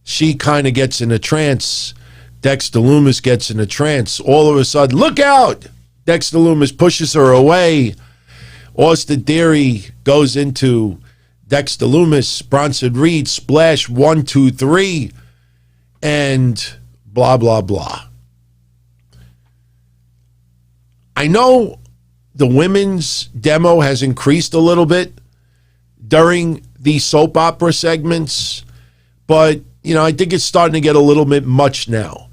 She kind of gets in a trance. Dexter Lumis gets in a trance. All of a sudden, look out! Dexter Lumis pushes her away. Austin Theory goes into Dexter Lumis. Bronson Reed, splash, 1, 2, 3. And blah, blah, blah. I know the women's demo has increased a little bit during the soap opera segments, but, you know, I think it's starting to get a little bit much now.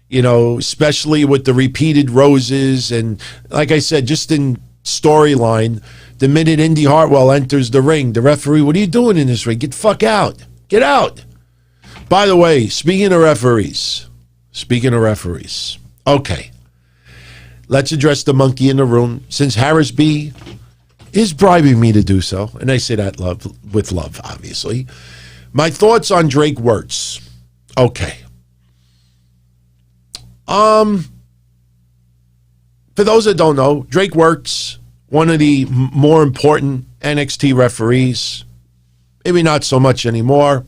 You know, especially with the repeated roses and, like I said, just in storyline. The minute Indy Hartwell enters the ring, the referee, what are you doing in this ring? Get the fuck out. Get out. By the way, speaking of referees, okay, let's address the monkey in the room, since Harris B is bribing me to do so, and I say that with love, obviously. My thoughts on Drake Wirtz. Okay. For those that don't know, Drake Wirtz, one of the more important NXT referees, maybe not so much anymore.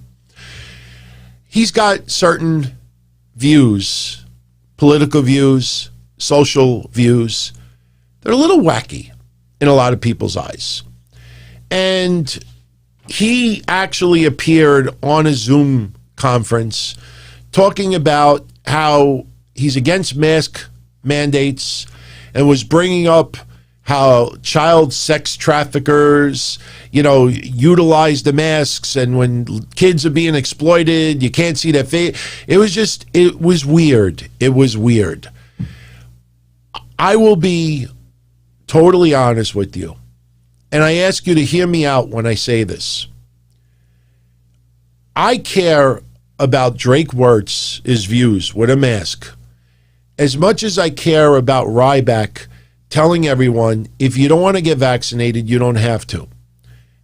He's got certain views, political views, social views. They're a little wacky in a lot of people's eyes. And he actually appeared on a Zoom conference talking about how he's against mask mandates and was bringing up how child sex traffickers, utilize the masks, and when kids are being exploited, you can't see their face. It was weird. It was weird. I will be totally honest with you, and I ask you to hear me out when I say this. I care about Drake Wirtz's views with a mask as much as I care about Ryback telling everyone, if you don't want to get vaccinated, you don't have to.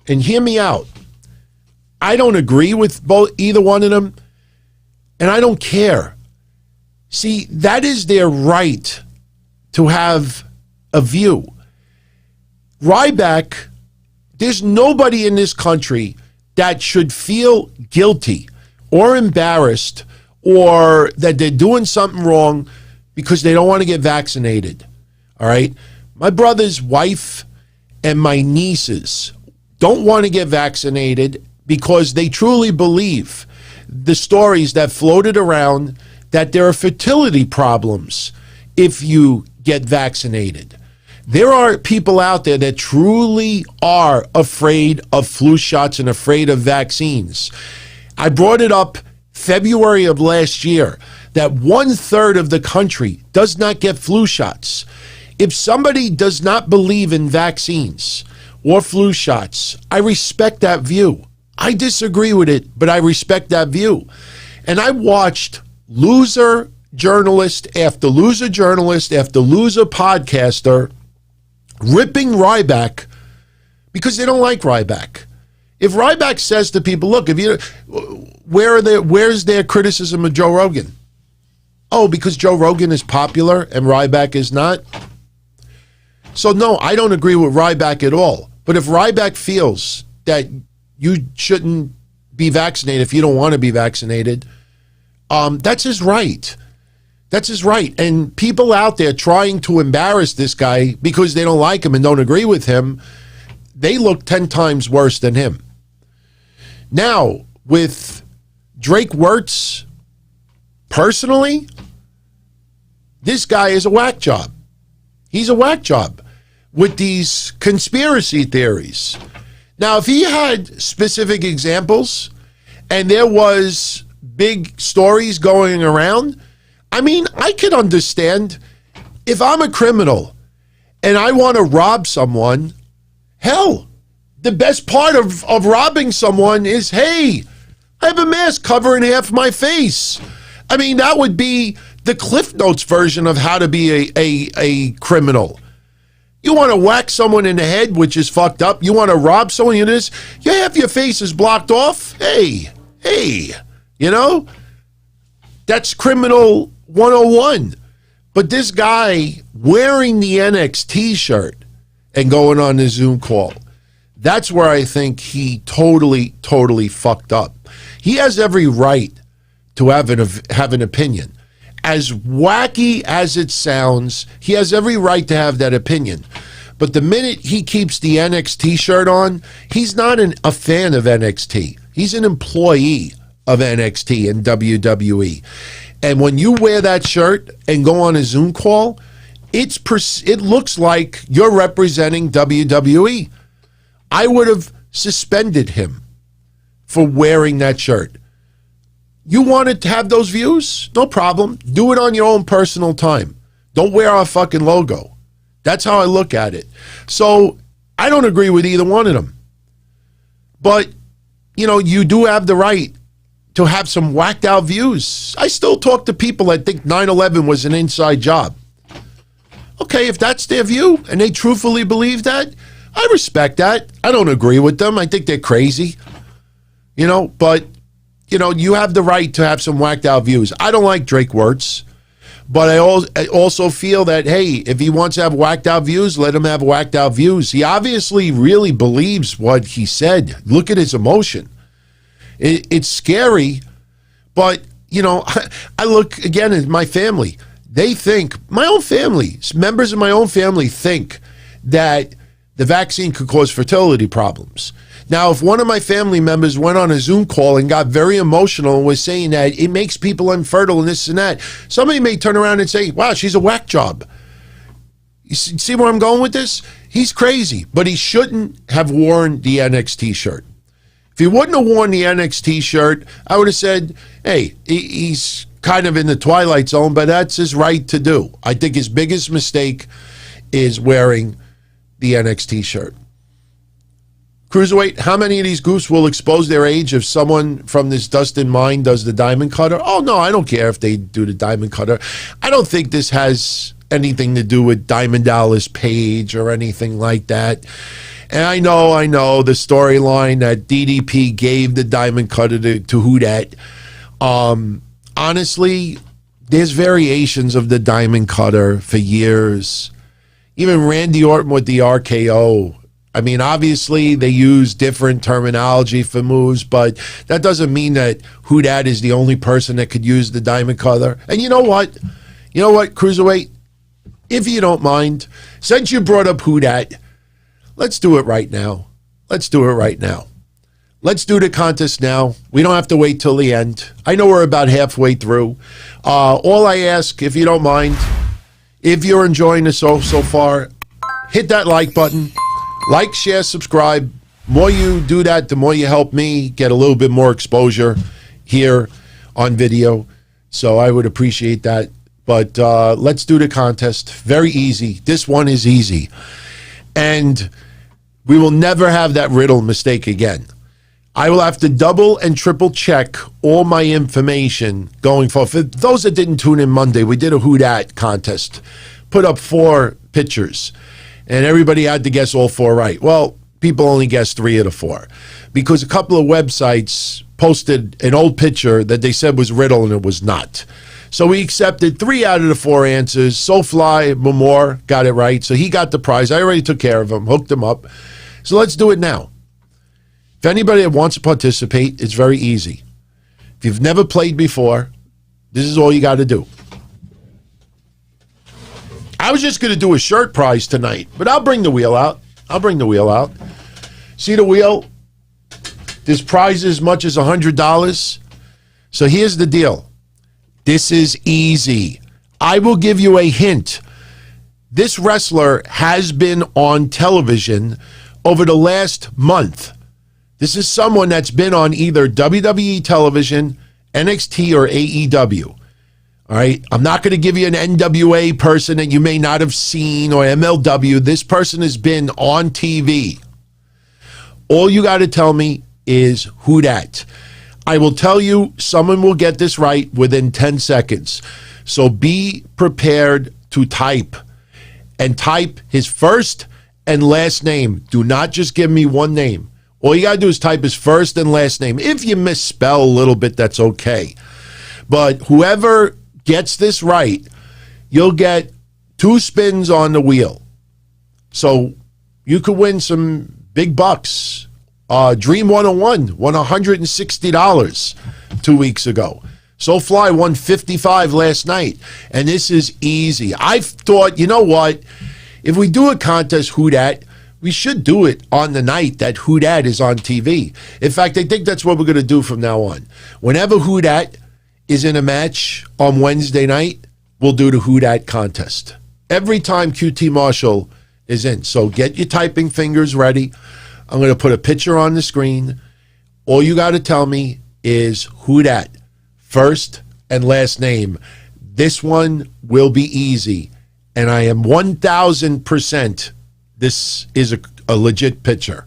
And hear me out. I don't agree with either one of them, and I don't care. See, that is their right to have a view. Ryback, there's nobody in this country that should feel guilty or embarrassed or that they're doing something wrong because they don't want to get vaccinated. All right? My brother's wife and my nieces don't want to get vaccinated because they truly believe the stories that floated around that there are fertility problems if you get vaccinated. There are people out there that truly are afraid of flu shots and afraid of vaccines. I brought it up February of last year that 1/3 of the country does not get flu shots. If somebody does not believe in vaccines or flu shots, I respect that view. I disagree with it, but I respect that view. And I watched loser journalist after loser journalist after loser podcaster ripping Ryback because they don't like Ryback. If Ryback says to people, look, where's their criticism of Joe Rogan? Oh, because Joe Rogan is popular and Ryback is not? So no, I don't agree with Ryback at all. But if Ryback feels that you shouldn't be vaccinated if you don't want to be vaccinated, that's his right. That's his right. And people out there trying to embarrass this guy because they don't like him and don't agree with him, they look 10 times worse than him. Now, with Drake Wirtz, personally, this guy is a whack job. He's a whack job with these conspiracy theories. Now, if he had specific examples and there was big stories going around, I mean, I could understand if I'm a criminal and I want to rob someone, hell, the best part of robbing someone is, hey, I have a mask covering half my face. I mean, that would be the Cliff Notes version of how to be a criminal. You want to whack someone in the head, which is fucked up. You want to rob someone, half your face is blocked off. Hey, that's criminal 101. But this guy wearing the NXT shirt and going on the Zoom call, that's where I think he totally fucked up. He has every right to have an opinion. As wacky as it sounds, he has every right to have that opinion. But the minute he keeps the NXT shirt on, he's not a fan of NXT. He's an employee of NXT and WWE. And when you wear that shirt and go on a Zoom call, it looks like you're representing WWE. I would have suspended him for wearing that shirt. You wanted to have those views? No problem. Do it on your own personal time. Don't wear our fucking logo. That's how I look at it. So I don't agree with either one of them. But, you know, you do have the right to have some whacked out views. I still talk to people that think 9/11 was an inside job. Okay, if that's their view and they truthfully believe that, I respect that. I don't agree with them. I think they're crazy. You know, but, you know, you have the right to have some whacked out views. I don't like Drake Wirtz, but I also feel that, hey, if he wants to have whacked out views, let him have whacked out views. He obviously really believes what he said. Look at his emotion. It's scary, but, you know, I look again at my family. They think, my own family, members of my own family think that the vaccine could cause fertility problems. Now, if one of my family members went on a Zoom call and got very emotional and was saying that it makes people infertile and this and that, somebody may turn around and say, wow, she's a whack job. You see where I'm going with this? He's crazy, but he shouldn't have worn the NXT shirt. If he wouldn't have worn the NXT shirt, I would have said, hey, he's kind of in the twilight zone, but that's his right to do. I think his biggest mistake is wearing the NXT shirt. Cruiserweight, how many of these goofs will expose their age if someone from this Dustin Mine does the diamond cutter? Oh, no, I don't care if they do the diamond cutter. I don't think this has anything to do with Diamond Dallas Page or anything like that. And I know the storyline that DDP gave the diamond cutter to who that. Honestly, there's variations of the diamond cutter for years. Even Randy Orton with the RKO. I mean, obviously, they use different terminology for moves, but that doesn't mean that who that is the only person that could use the diamond cutter. And you know what? You know what, Cruiserweight? If you don't mind, since you brought up who that, let's do it right now. Let's do it right now. Let's do the contest now. We don't have to wait till the end. I know we're about halfway through. All I ask, if you don't mind, if you're enjoying this so far, hit that like button. Like, share, subscribe. The more you do that, the more you help me get a little bit more exposure here on video. So I would appreciate that. But let's do the contest. Very easy. This one is easy. And we will never have that Riddle mistake again. I will have to double and triple check all my information going forward. For those that didn't tune in Monday, we did a Who Dat contest. Put up 4 pictures. And everybody had to guess all 4 right. Well, people only guessed 3 of the 4. Because a couple of websites posted an old picture that they said was Riddle and it was not. So we accepted 3 out of the 4 answers. Soulfly Mamor got it right. So he got the prize. I already took care of him, hooked him up. So let's do it now. If anybody that wants to participate, it's very easy. If you've never played before, this is all you got to do. I was just going to do a shirt prize tonight, but I'll bring the wheel out. See the wheel? This prize is as much as $100. So here's the deal. This is easy. I will give you a hint. This wrestler has been on television over the last month. This is someone that's been on either WWE television, NXT, or AEW. All right? I'm not going to give you an NWA person that you may not have seen or MLW. This person has been on TV. All you got to tell me is who that. I will tell you someone will get this right within 10 seconds. So be prepared to type. And type his first and last name. Do not just give me one name. All you got to do is type his first and last name. If you misspell a little bit, that's okay. But whoever gets this right, you'll get 2 spins on the wheel. So you could win some big bucks. Dream 101 won $160 2 weeks ago. Soulfly won $55 last night. And this is easy. I thought, you know what? If we do a contest, Who Dat, we should do it on the night that Who Dat is on TV. In fact, I think that's what we're going to do from now on. Whenever Who Dat is in a match on Wednesday night, we'll do the Who Dat contest. Every time QT Marshall is in. So get your typing fingers ready. I'm going to put a picture on the screen. All you got to tell me is Who Dat, first and last name. This one will be easy. and I am 1,000% this is a legit picture.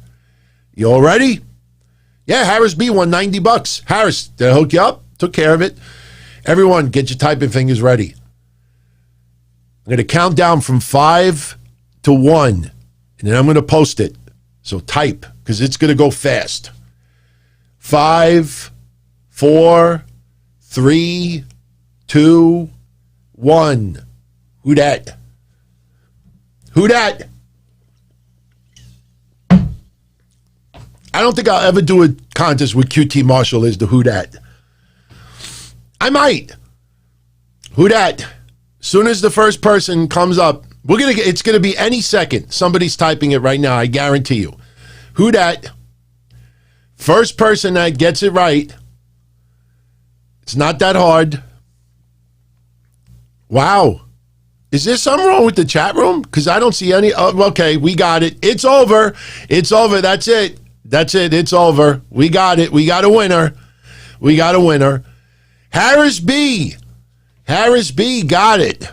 You all ready? Yeah, Harris B won $90. Harris, did I hook you up? Took care of it. Everyone, get your typing fingers ready. I'm going to count down from 5 to 1, and then I'm going to post it. So type, because it's going to go fast. 5, 4, 3, 2, 1. Who dat? Who dat? I don't think I'll ever do a contest with QT Marshall as the who dat. I might. Who dat? Soon as the first person comes up, it's gonna be any second. Somebody's typing it right now, I guarantee you. Who dat? First person that gets it right. It's not that hard. Wow. Is there something wrong with the chat room? Because I don't see any. Oh, okay, we got it. It's over. It's over. That's it. That's it. It's over. We got it. We got a winner. We got a winner. Harris B. Harris B got it.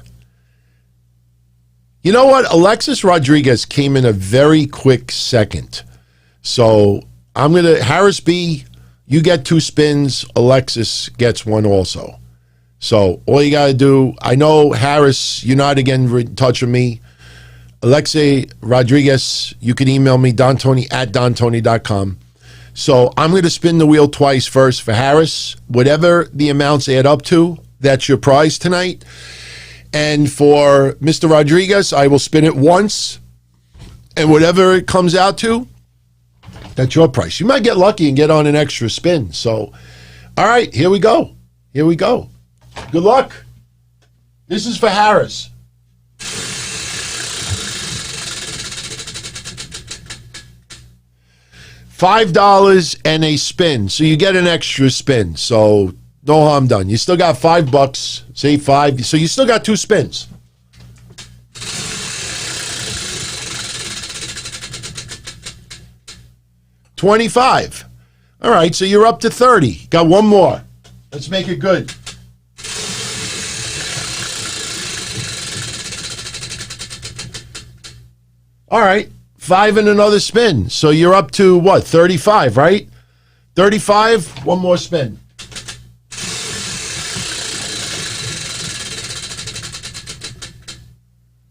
You know what? Alexis Rodriguez came in a very quick second. So I'm going to, Harris B, you get 2 spins. Alexis gets 1 also. So all you got to do, I know Harris, you're not again in touch with me. Alexei Rodriguez, you can email me, dontony@dontony.com. So I'm going to spin the wheel twice first for Harris. Whatever the amounts add up to, that's your prize tonight. And for Mr. Rodriguez, I will spin it once. And whatever it comes out to, that's your price. You might get lucky and get on an extra spin. So, all right, here we go. Here we go. Good luck. This is for Harris. $5 and a spin. So you get an extra spin. So no harm done. You still got $5. Say 5. So you still got 2 spins. $25. All right, so you're up to 30. Got 1 more. Let's make it good. All right, 5 and another spin. So you're up to what? 35, right? 35, 1 more spin.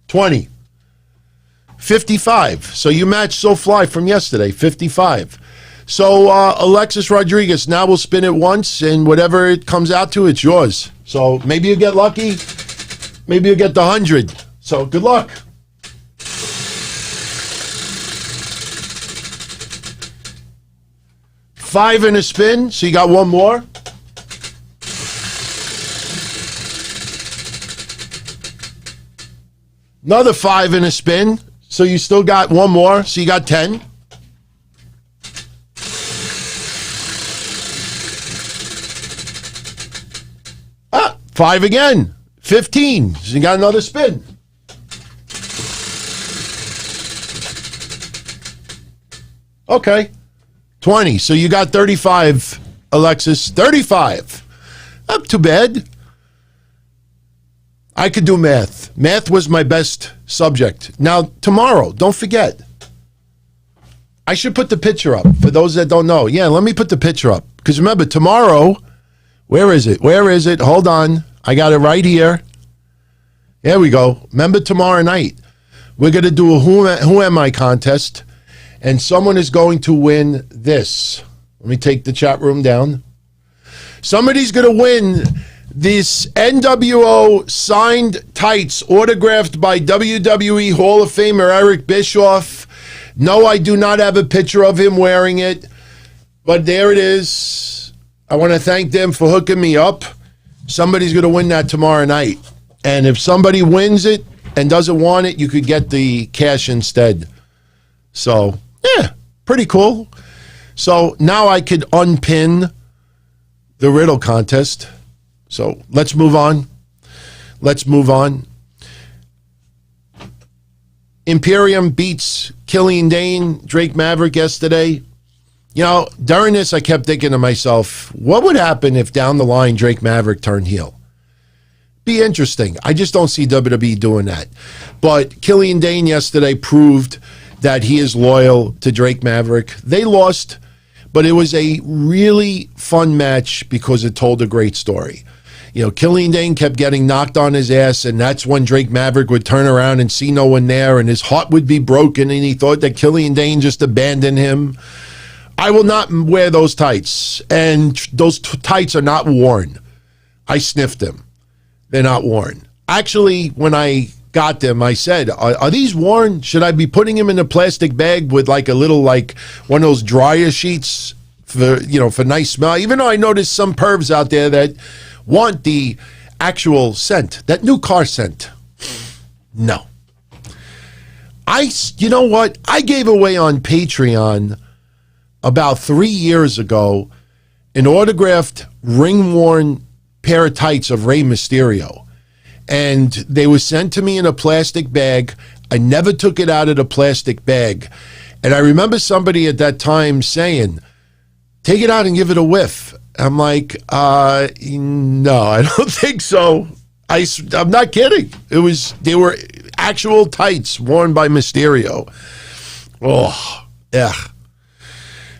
$20. 55. So you matched So Fly from yesterday, 55. So Alexis Rodriguez, now we'll spin it once, and whatever it comes out to, it's yours. So maybe you get lucky. Maybe you get the 100. So good luck. $5 in a spin, so you got 1 more. Another 5 in a spin, so you still got 1 more, so you got 10. Ah, 5 again, 15, so you got another spin. Okay. 20. So you got 35, Alexis. 35. Not too bad. I could do math. Math was my best subject. Now, tomorrow, don't forget. I should put the picture up for those that don't know. Yeah, let me put the picture up. Because remember, tomorrow, where is it? Where is it? Hold on. I got it right here. There we go. Remember tomorrow night, we're going to do a Who Am I contest. And someone is going to win this. Let me take the chat room down. Somebody's going to win this NWO signed tights autographed by WWE Hall of Famer Eric Bischoff. No, I do not have a picture of him wearing it, but there it is. I want to thank them for hooking me up. Somebody's going to win that tomorrow night. And if somebody wins it and doesn't want it, you could get the cash instead. So, yeah, pretty cool. So now I could unpin the riddle contest. So let's move on. Let's move on. Imperium beats Killian Dain, Drake Maverick yesterday. You know, during this, I kept thinking to myself, what would happen if down the line Drake Maverick turned heel? be interesting. I just don't see WWE doing that. But Killian Dain yesterday proved that he is loyal to Drake Maverick. They lost, but it was a really fun match because it told a great story. You know, Killian Dain kept getting knocked on his ass, and that's when Drake Maverick would turn around and see no one there, and his heart would be broken, and he thought that Killian Dain just abandoned him. I will not wear those tights, and those tights are not worn. I sniffed them. They're not worn. Actually, when I got them, I said, are these worn? Should I be putting them in a plastic bag with like a little, like one of those dryer sheets for, you know, for nice smell? Even though I noticed some pervs out there that want the actual scent, that new car scent. No. You know what? I gave away on Patreon about 3 years ago an autographed ring-worn pair of tights of Rey Mysterio. And they were sent to me in a plastic bag. I never took it out of the plastic bag. And I remember somebody at that time saying, take it out and give it a whiff. I'm like, no, I don't think so. I'm not kidding. They were actual tights worn by Mysterio. Oh, yeah.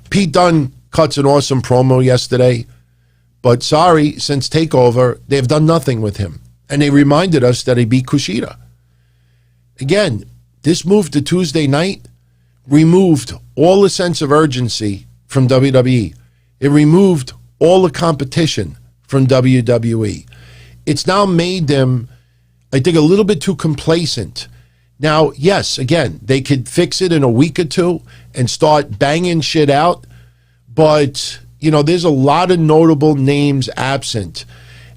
Pete Dunne cuts an awesome promo yesterday. But sorry, since TakeOver, they've done nothing with him. And they reminded us that he beat Kushida. Again, this move to Tuesday night removed all the sense of urgency from WWE. It removed all the competition from WWE. It's now made them, I think, a little bit too complacent. Now, yes, again, they could fix it in a week or two and start banging shit out. But, you know, there's a lot of notable names absent.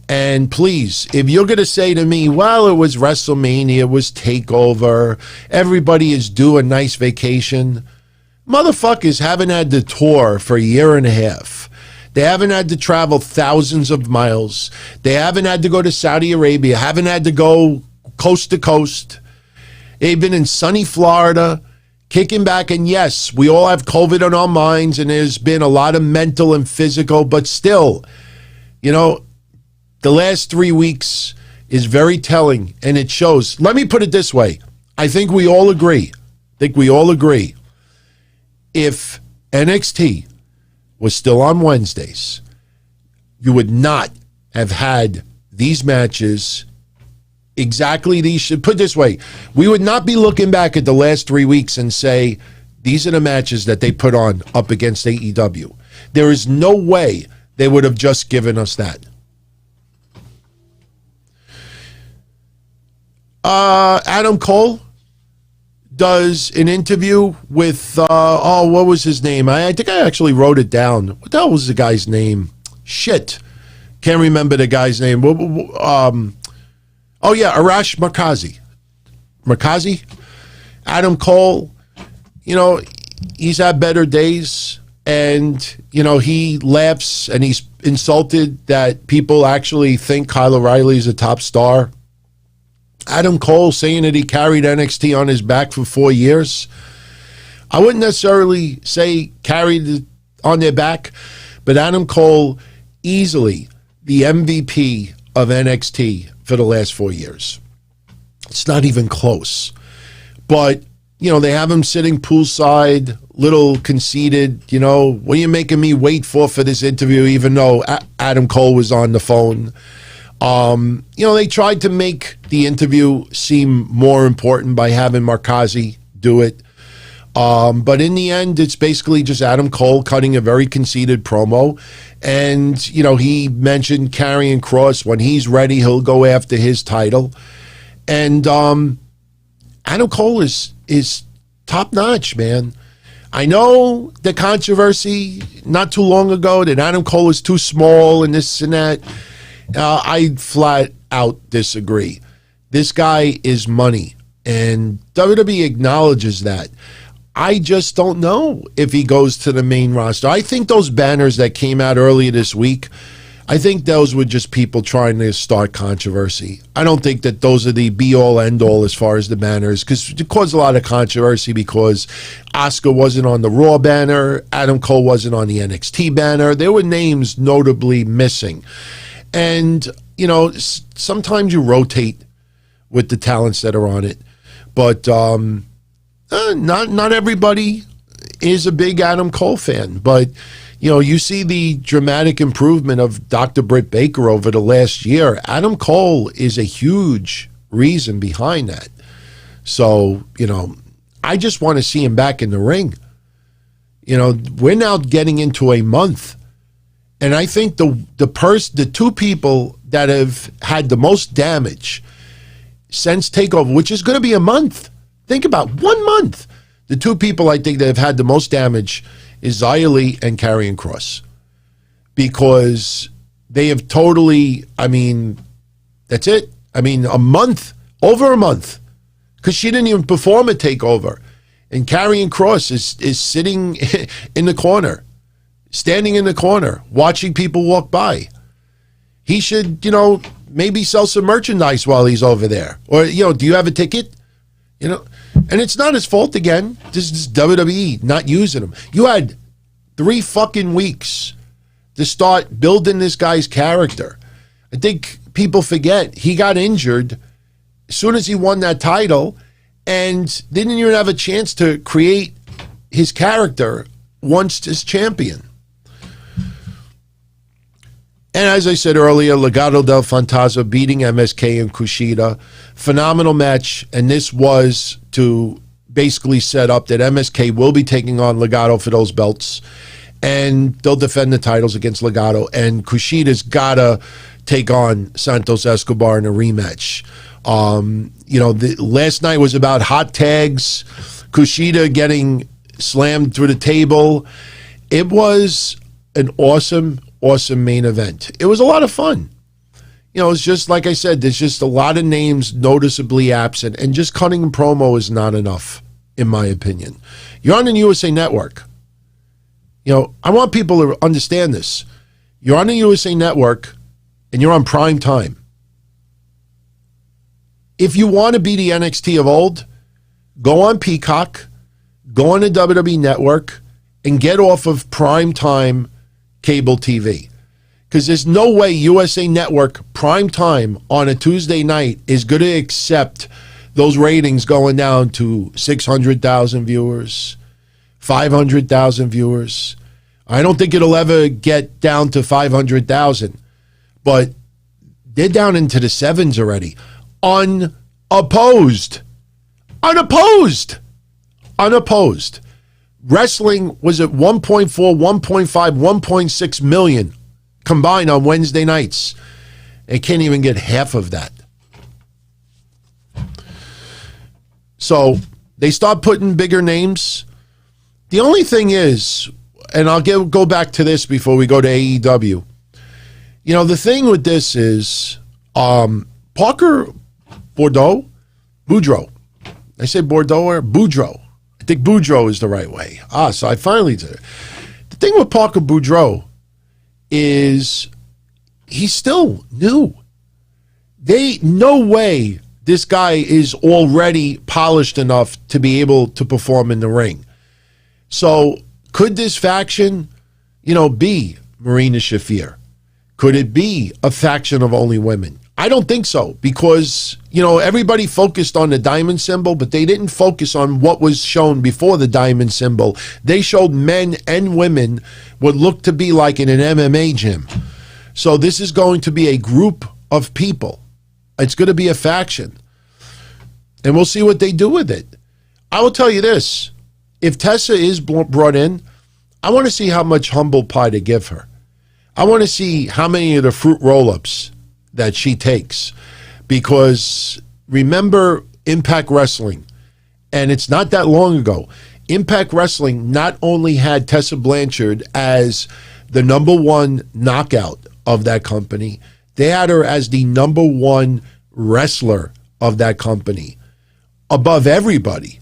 And please, if you're going to say to me, well, it was WrestleMania, it was TakeOver, everybody is due a nice vacation. Motherfuckers haven't had the tour for a year and a half. They haven't had to travel thousands of miles. They haven't had to go to Saudi Arabia, haven't had to go coast to coast. They've been in sunny Florida, kicking back. And yes, we all have COVID on our minds, and there's been a lot of mental and physical, but still, you know, the last 3 weeks is very telling, and it shows. Let me put it this way. I think we all agree. If NXT was still on Wednesdays, you would not have had these matches exactly these. Put it this way. We would not be looking back at the last 3 weeks and say, these are the matches that they put on up against AEW. There is no way they would have just given us that. Adam Cole does an interview with, what was his name? I think I actually wrote it down. What the hell was the guy's name? Shit. Can't remember the guy's name. Arash Markazi. Adam Cole, you know, he's had better days, and, you know, he laughs and he's insulted that people actually think Kyle O'Reilly is a top star. Adam Cole saying that he carried NXT on his back for 4 years. I wouldn't necessarily say carried it on their back, but Adam Cole easily the MVP of NXT for the last 4 years. It's not even close. But, you know, they have him sitting poolside, little conceited, you know, what are you making me wait for this interview, even though Adam Cole was on the phone? You know, they tried to make the interview seem more important by having Markazi do it. But in the end, it's basically just Adam Cole cutting a very conceited promo. And, you know, he mentioned Karrion Kross. When he's ready, he'll go after his title. And Adam Cole is top-notch, man. I know the controversy not too long ago that Adam Cole is too small and this and that. I flat out disagree. This guy is money, and WWE acknowledges that. I just don't know if he goes to the main roster. I think those banners that came out earlier this week, I think those were just people trying to start controversy. I don't think that those are the be-all, end-all as far as the banners, because it caused a lot of controversy because Asuka wasn't on the Raw banner, Adam Cole wasn't on the NXT banner. There were names notably missing. And, sometimes you rotate with the talents that are on it, but not everybody is a big Adam Cole fan. But you see the dramatic improvement of Dr. Britt Baker over the last year. Adam Cole is a huge reason behind that. So I just want to see him back in the ring. We're now getting into a month, and I think the two people that have had the most damage since TakeOver, which is going to be a month. Think about 1 month. The two people I think that have had the most damage is Xia Li and Karrion Kross, because they have totally. That's it. A month, over a month, because she didn't even perform a TakeOver. And Karrion Kross is sitting in the corner, standing in the corner, watching people walk by. He should, maybe sell some merchandise while he's over there. Or, do you have a ticket? And it's not his fault again. This is WWE not using him. You had 3 fucking weeks to start building this guy's character. I think people forget he got injured as soon as he won that title, and didn't even have a chance to create his character once as champion. And as I said earlier, Legado del Fantasma beating MSK and Kushida. Phenomenal match, and this was to basically set up that MSK will be taking on Legado for those belts, and they'll defend the titles against Legado, and Kushida's got to take on Santos Escobar in a rematch. Last night was about hot tags, Kushida getting slammed through the table. It was an awesome main event. It was a lot of fun. It's just like I said, there's just a lot of names noticeably absent, and just cutting a promo is not enough, in my opinion. You're on the USA Network. I want people to understand this. You're on the USA Network, and you're on prime time. If you want to be the NXT of old, go on Peacock, go on the WWE Network, and get off of prime time cable TV. Because there's no way USA Network prime time on a Tuesday night is going to accept those ratings going down to 600,000 viewers, 500,000 viewers. I don't think it'll ever get down to 500,000, but they're down into the sevens already. Unopposed. Wrestling was at 1.4, 1.5, 1.6 million combined on Wednesday nights. They can't even get half of that. So they start putting bigger names. The only thing is, and I'll go back to this before we go to AEW. The thing with this is Parker Boudreaux. I say Bordeaux or Boudreaux. I think Boudreaux is the right way. So I finally did it. The thing with Parker Boudreaux is he's still new. No way this guy is already polished enough to be able to perform in the ring. So could this faction, be Marina Shafir? Could it be a faction of only women? I don't think so, because, everybody focused on the diamond symbol, but they didn't focus on what was shown before the diamond symbol. They showed men and women what looked to be like in an MMA gym. So this is going to be a group of people. It's going to be a faction. And we'll see what they do with it. I will tell you this. If Tessa is brought in, I want to see how much humble pie to give her. I want to see how many of the fruit roll-ups that she takes, because remember Impact Wrestling, and it's not that long ago. Impact Wrestling not only had Tessa Blanchard as the #1 knockout of that company, they had her as the #1 wrestler of that company, above everybody.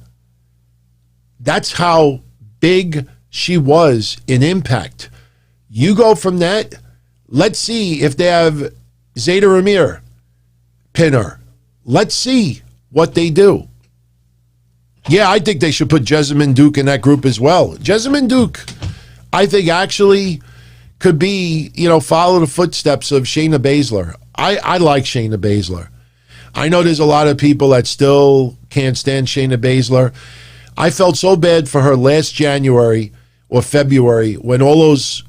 That's how big she was in Impact. You go from that, let's see if they have Zayda Ramier pin her. Let's see what they do. Yeah, I think they should put Jessamine Duke in that group as well. Jessamine Duke, I think, actually could be, follow the footsteps of Shayna Baszler. I like Shayna Baszler. I know there's a lot of people that still can't stand Shayna Baszler. I felt so bad for her last January or February when all those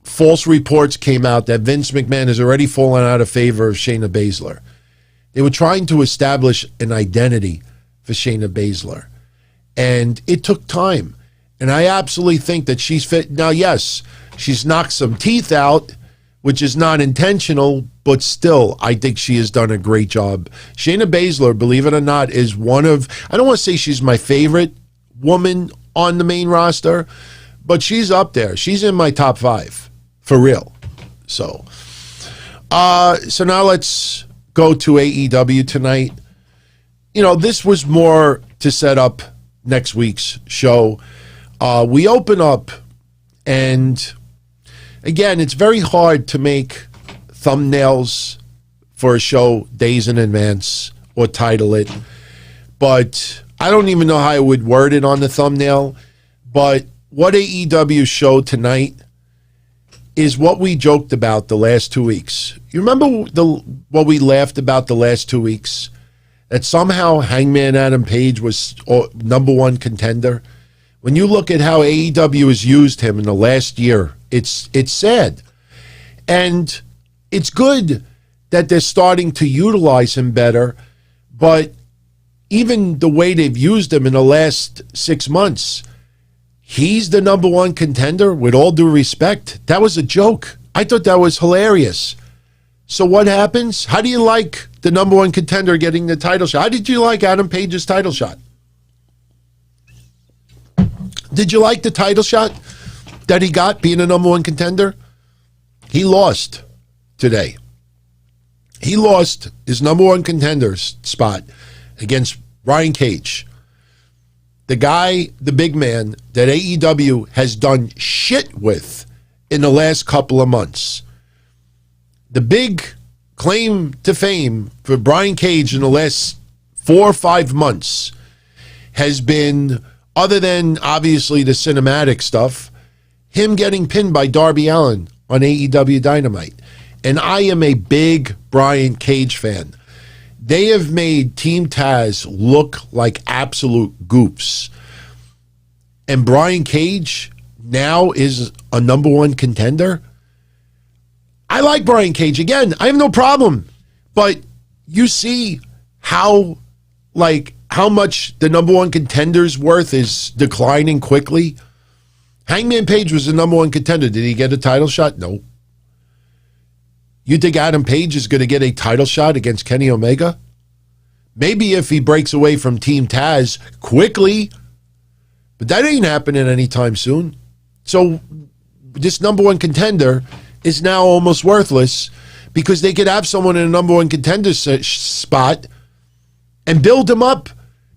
false reports came out that Vince McMahon has already fallen out of favor of Shayna Baszler. They were trying to establish an identity for Shayna Baszler. And it took time. And I absolutely think that she's fit. Now, yes, she's knocked some teeth out, which is not intentional, but still, I think she has done a great job. Shayna Baszler, believe it or not, is one of, I don't want to say she's my favorite woman on the main roster, but she's up there. She's in my top 5, for real. So now let's go to AEW tonight. This was more to set up next week's show. We open up, and again, it's very hard to make thumbnails for a show days in advance or title it, but I don't even know how I would word it on the thumbnail. But what AEW showed tonight is what we joked about the last 2 weeks. You remember what we laughed about the last 2 weeks? That somehow Hangman Adam Page was number one contender. When you look at how AEW has used him in the last year, it's sad. And it's good that they're starting to utilize him better, but even the way they've used him in the last 6 months, he's the number one contender, with all due respect. That was a joke. I thought that was hilarious. So what happens? How do you like the number one contender getting the title shot? How did you like Adam Page's title shot? Did you like the title shot that he got being a number one contender? He lost today. He lost his number one contender spot against Brian Cage. The guy, the big man that AEW has done shit with in the last couple of months. The big claim to fame for Brian Cage in the last 4 or 5 months has been, other than obviously the cinematic stuff, him getting pinned by Darby Allin on AEW Dynamite. And I am a big Brian Cage fan. They have made Team Taz look like absolute goofs. And Brian Cage now is a number one contender. I like Brian Cage. Again, I have no problem. But you see how much the number one contender's worth is declining quickly. Hangman Page was the number one contender. Did he get a title shot? No. You think Adam Page is going to get a title shot against Kenny Omega? Maybe if he breaks away from Team Taz quickly, but that ain't happening anytime soon. So this number one contender is now almost worthless because they could have someone in a number one contender spot and build him up.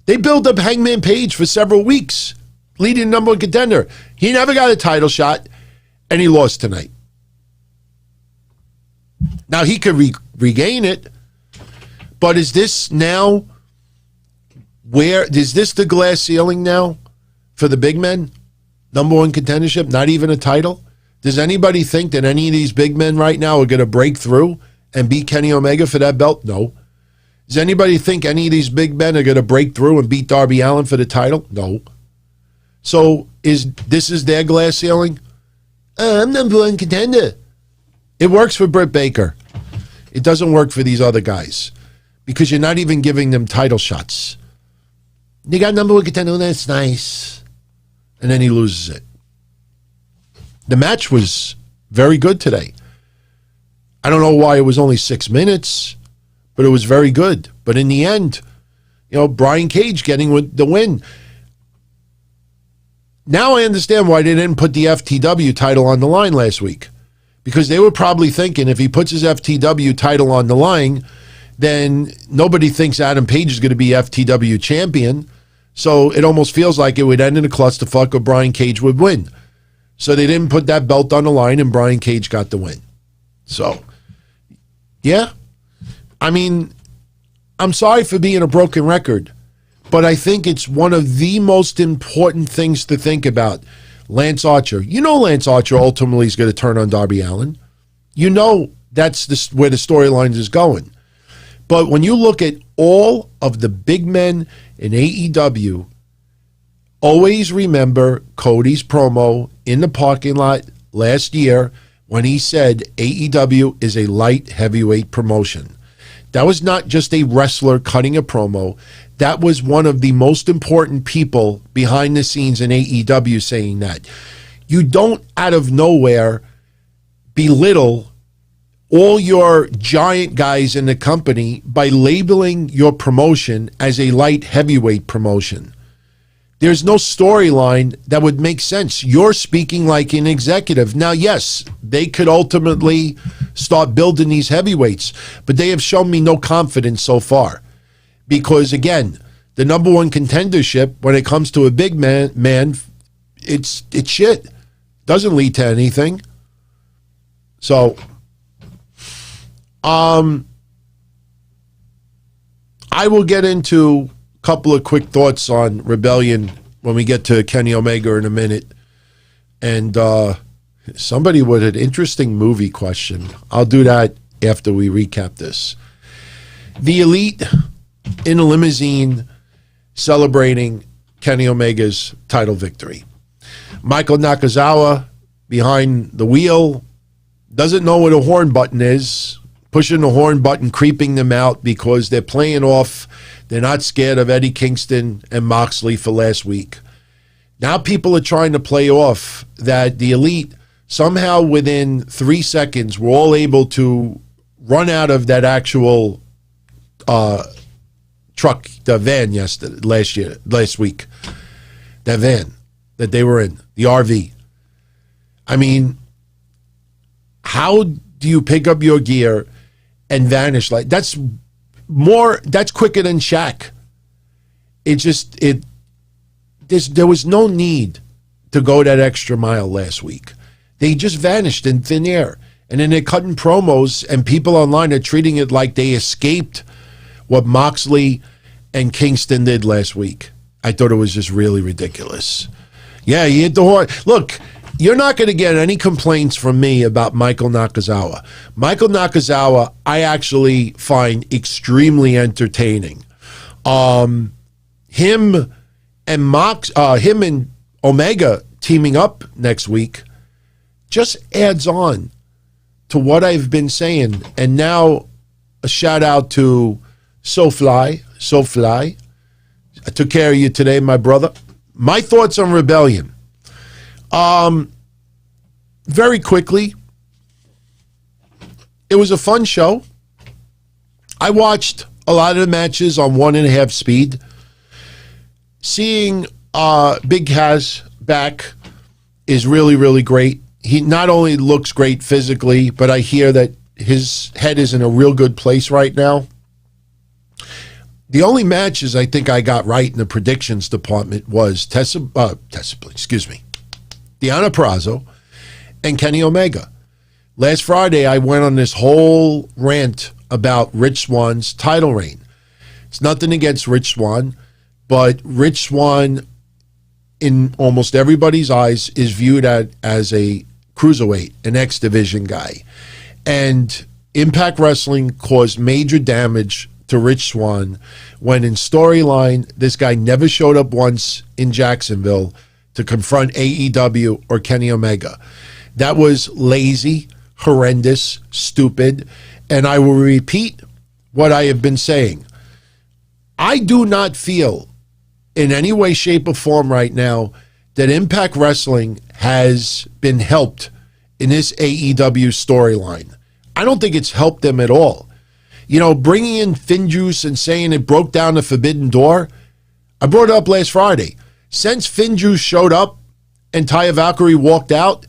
They built up Hangman Page for several weeks, leading number one contender. He never got a title shot, and he lost tonight. Now, he could regain it, but is this now is this the glass ceiling now for the big men? Number one contendership, not even a title? Does anybody think that any of these big men right now are going to break through and beat Kenny Omega for that belt? No. Does anybody think any of these big men are going to break through and beat Darby Allin for the title? No. So this is their glass ceiling? I'm number one contender. It works for Britt Baker. It doesn't work for these other guys because you're not even giving them title shots. You got number one contender, that's nice. And then he loses it. The match was very good today. I don't know why it was only 6 minutes, but it was very good. But in the end, Brian Cage getting the win. Now I understand why they didn't put the FTW title on the line last week. Because they were probably thinking if he puts his FTW title on the line, then nobody thinks Adam Page is going to be FTW champion. So it almost feels like it would end in a clusterfuck or Brian Cage would win. So they didn't put that belt on the line and Brian Cage got the win. So, yeah. I mean, I'm sorry for being a broken record, but I think it's one of the most important things to think about. Lance Archer. You know Lance Archer ultimately is going to turn on Darby Allin. You know that's where the storyline is going. But when you look at all of the big men in AEW, always remember Cody's promo in the parking lot last year when he said AEW is a light heavyweight promotion. That was not just a wrestler cutting a promo. That was one of the most important people behind the scenes in AEW saying that. You don't, out of nowhere, belittle all your giant guys in the company by labeling your promotion as a light heavyweight promotion. There's no storyline that would make sense. You're speaking like an executive. Now, yes, they could ultimately start building these heavyweights, but they have shown me no confidence so far. Because, again, the number one contendership, when it comes to a big man, it's shit. Doesn't lead to anything. So, I will get into couple of quick thoughts on Rebellion when we get to Kenny Omega in a minute. And somebody with an interesting movie question. I'll do that after we recap this. The Elite in a limousine celebrating Kenny Omega's title victory. Michael Nakazawa behind the wheel doesn't know what a horn button is, pushing the horn button, creeping them out because they're playing off. They're not scared of Eddie Kingston and Moxley for last week. Now people are trying to play off that the Elite somehow within 3 seconds were all able to run out of that actual truck, the van last week. That van that they were in, the RV. I mean, how do you pick up your gear and vanish like that's quicker than Shaq. There was no need to go that extra mile last week. They just vanished in thin air. And then they're cutting promos and people online are treating it like they escaped what Moxley and Kingston did last week. I thought it was just really ridiculous. Yeah, he hit the horn. Look, you're not going to get any complaints from me about Michael Nakazawa. Michael Nakazawa, I actually find extremely entertaining. Him and Omega teaming up next week just adds on to what I've been saying. And now a shout out to SoFly. I took care of you today, my brother. My thoughts on Rebellion. Very quickly, it was a fun show. I watched a lot of the matches on 1.5 speed. Seeing Big Cass back is really, really great. He not only looks great physically, but I hear that his head is in a real good place right now. The only matches I think I got right in the predictions department was Deonna Purrazzo and Kenny Omega. Last Friday, I went on this whole rant about Rich Swann's title reign. It's nothing against Rich Swann, but Rich Swann, in almost everybody's eyes, is viewed as a cruiserweight, an X Division guy. And Impact Wrestling caused major damage to Rich Swann when in storyline, this guy never showed up once in Jacksonville to confront AEW or Kenny Omega. That was lazy, horrendous, stupid, and I will repeat what I have been saying. I do not feel in any way, shape, or form right now that Impact Wrestling has been helped in this AEW storyline. I don't think it's helped them at all. You know, bringing in Finjuice and saying it broke down the forbidden door, I brought it up last Friday. Since Finjuice showed up and Taya Valkyrie walked out,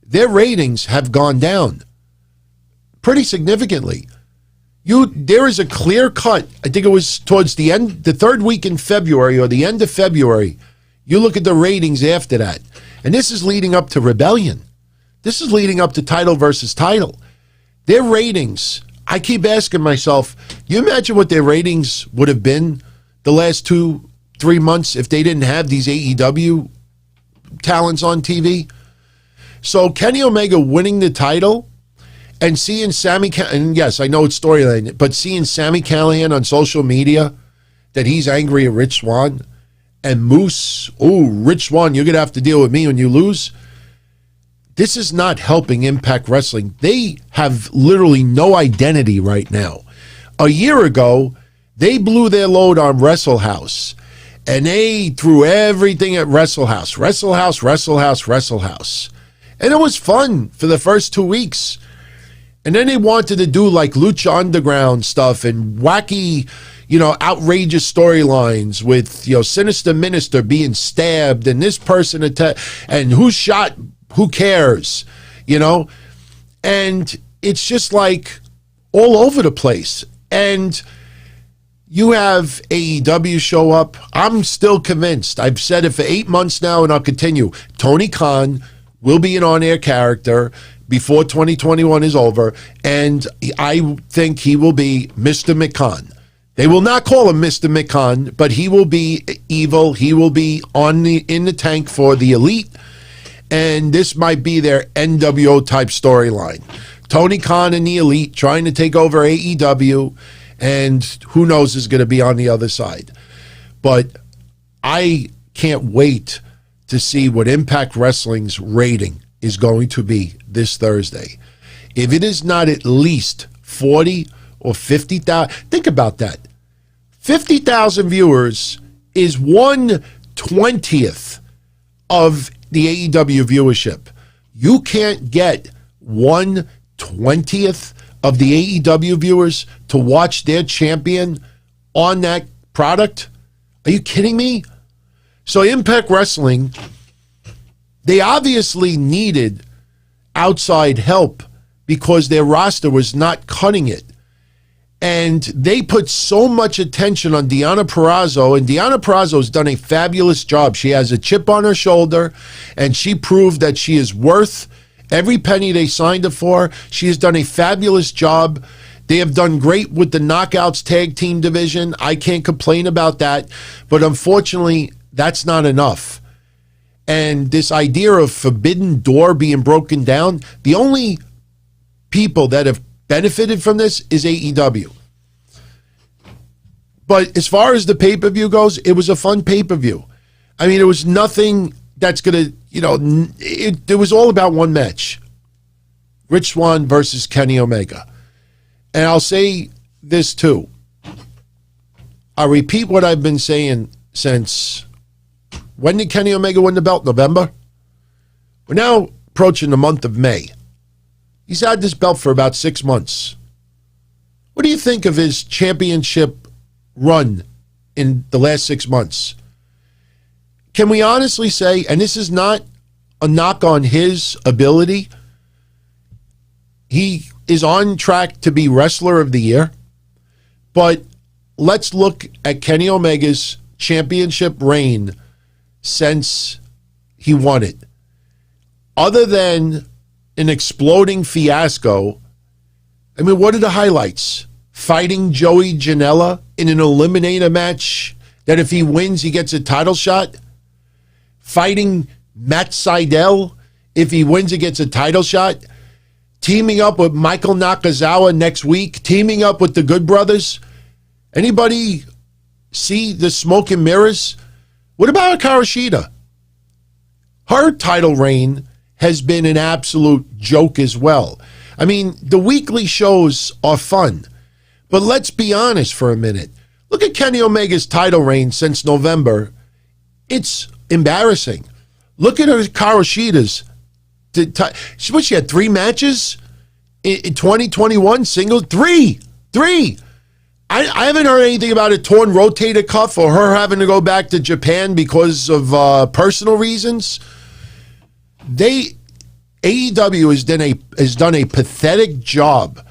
their ratings have gone down pretty significantly. There is a clear cut, I think it was towards the end, the third week in February or the end of February, you look at the ratings after that. And this is leading up to Rebellion. This is leading up to title versus title. Their ratings, I keep asking myself, you imagine what their ratings would have been the last 2-3 months if they didn't have these AEW talents on TV. So Kenny Omega winning the title and seeing and yes, I know it's storyline, but seeing Sami Callihan on social media that he's angry at Rich Swann and Moose, Rich Swann, you're going to have to deal with me when you lose. This is not helping Impact Wrestling. They have literally no identity right now. A year ago, they blew their load on Wrestle House, and they threw everything at Wrestle House. Wrestle House, Wrestle House, Wrestle House. And it was fun for the first 2 weeks. And then they wanted to do like Lucha Underground stuff and wacky, outrageous storylines with, Sinister Minister being stabbed and this person and who shot, who cares, And it's just like all over the place. And you have AEW show up. I'm still convinced. I've said it for 8 months now, and I'll continue. Tony Khan will be an on-air character before 2021 is over, and I think he will be Mr. McCon. They will not call him Mr. McCon, but he will be evil. He will be in the tank for the Elite, and this might be their NWO type storyline. Tony Khan and the Elite trying to take over AEW, and who knows is going to be on the other side. But I can't wait to see what Impact Wrestling's rating is going to be this Thursday. If it is not at least 40 or 50,000, think about that. 50,000 viewers is 1/20th of the AEW viewership. You can't get 1/20th of the AEW viewers to watch their champion on that product? Are you kidding me? So Impact Wrestling, they obviously needed outside help because their roster was not cutting it. And they put so much attention on Deonna Purrazzo, and Deonna Purrazzo has done a fabulous job. She has a chip on her shoulder, and she proved that she is worth every penny they signed her for. She has done a fabulous job. They have done great with the Knockouts tag team division. I can't complain about that. But unfortunately, that's not enough. And this idea of Forbidden Door being broken down, the only people that have benefited from this is AEW. But as far as the pay-per-view goes, it was a fun pay-per-view. I mean, it was nothing that's going to, it was all about one match. Rich Swann versus Kenny Omega. And I'll say this too. I'll repeat what I've been saying since, when did Kenny Omega win the belt? November? We're now approaching the month of May. He's had this belt for about 6 months. What do you think of his championship run in the last 6 months? Can we honestly say, and this is not a knock on his ability, he is on track to be Wrestler of the Year, but let's look at Kenny Omega's championship reign since he won it. Other than an exploding fiasco, I mean, what are the highlights? Fighting Joey Janela in an Eliminator match that if he wins, he gets a title shot? Fighting Matt Sydal, if he wins, he gets a title shot? Teaming up with Michael Nakazawa next week? Teaming up with the Good Brothers? Anybody see the smoke and mirrors? What about Hikaru Shida? Her title reign has been an absolute joke as well. I mean, the weekly shows are fun, but let's be honest for a minute. Look at Kenny Omega's title reign since November. It's embarrassing. Look at Hikaru Shida's. She had 3 matches in 2021, single? Three. I haven't heard anything about a torn rotator cuff or her having to go back to Japan because of personal reasons. AEW has done a pathetic job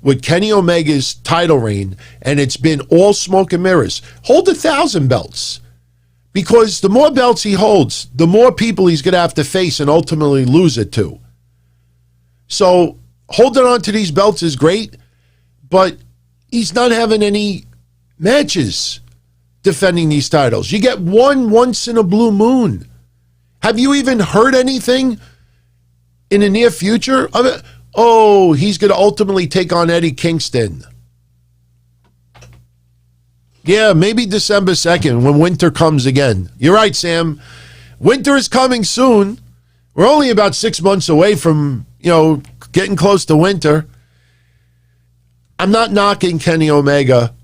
with Kenny Omega's title reign, and it's been all smoke and mirrors. Hold 1,000 belts, because the more belts he holds, the more people he's going to have to face and ultimately lose it to. So holding on to these belts is great, but he's not having any matches defending these titles. You get one once in a blue moon. Have you even heard anything in the near future? Oh, he's going to ultimately take on Eddie Kingston. Yeah, maybe December 2nd when winter comes again. You're right, Sam. Winter is coming soon. We're only about 6 months away from, getting close to winter. I'm not knocking Kenny Omega.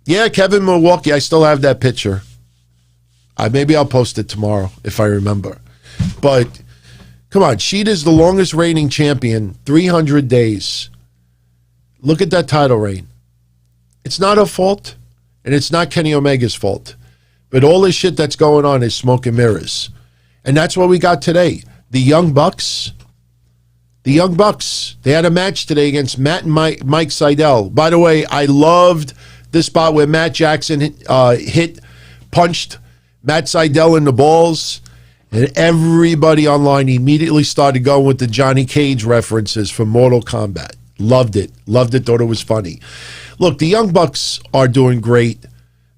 Yeah, Kevin Milwaukee, I still have that picture. Maybe I'll post it tomorrow if I remember. But come on, Shida's the longest reigning champion, 300 days. Look at that title reign. It's not her fault, and it's not Kenny Omega's fault. But all this shit that's going on is smoke and mirrors. And that's what we got today. The Young Bucks. They had a match today against Matt and Mike Sydal. By the way, I loved the spot where Matt Jackson punched Matt Sydal in the balls. And everybody online immediately started going with the Johnny Cage references from Mortal Kombat. Loved it, thought it was funny. Look, the Young Bucks are doing great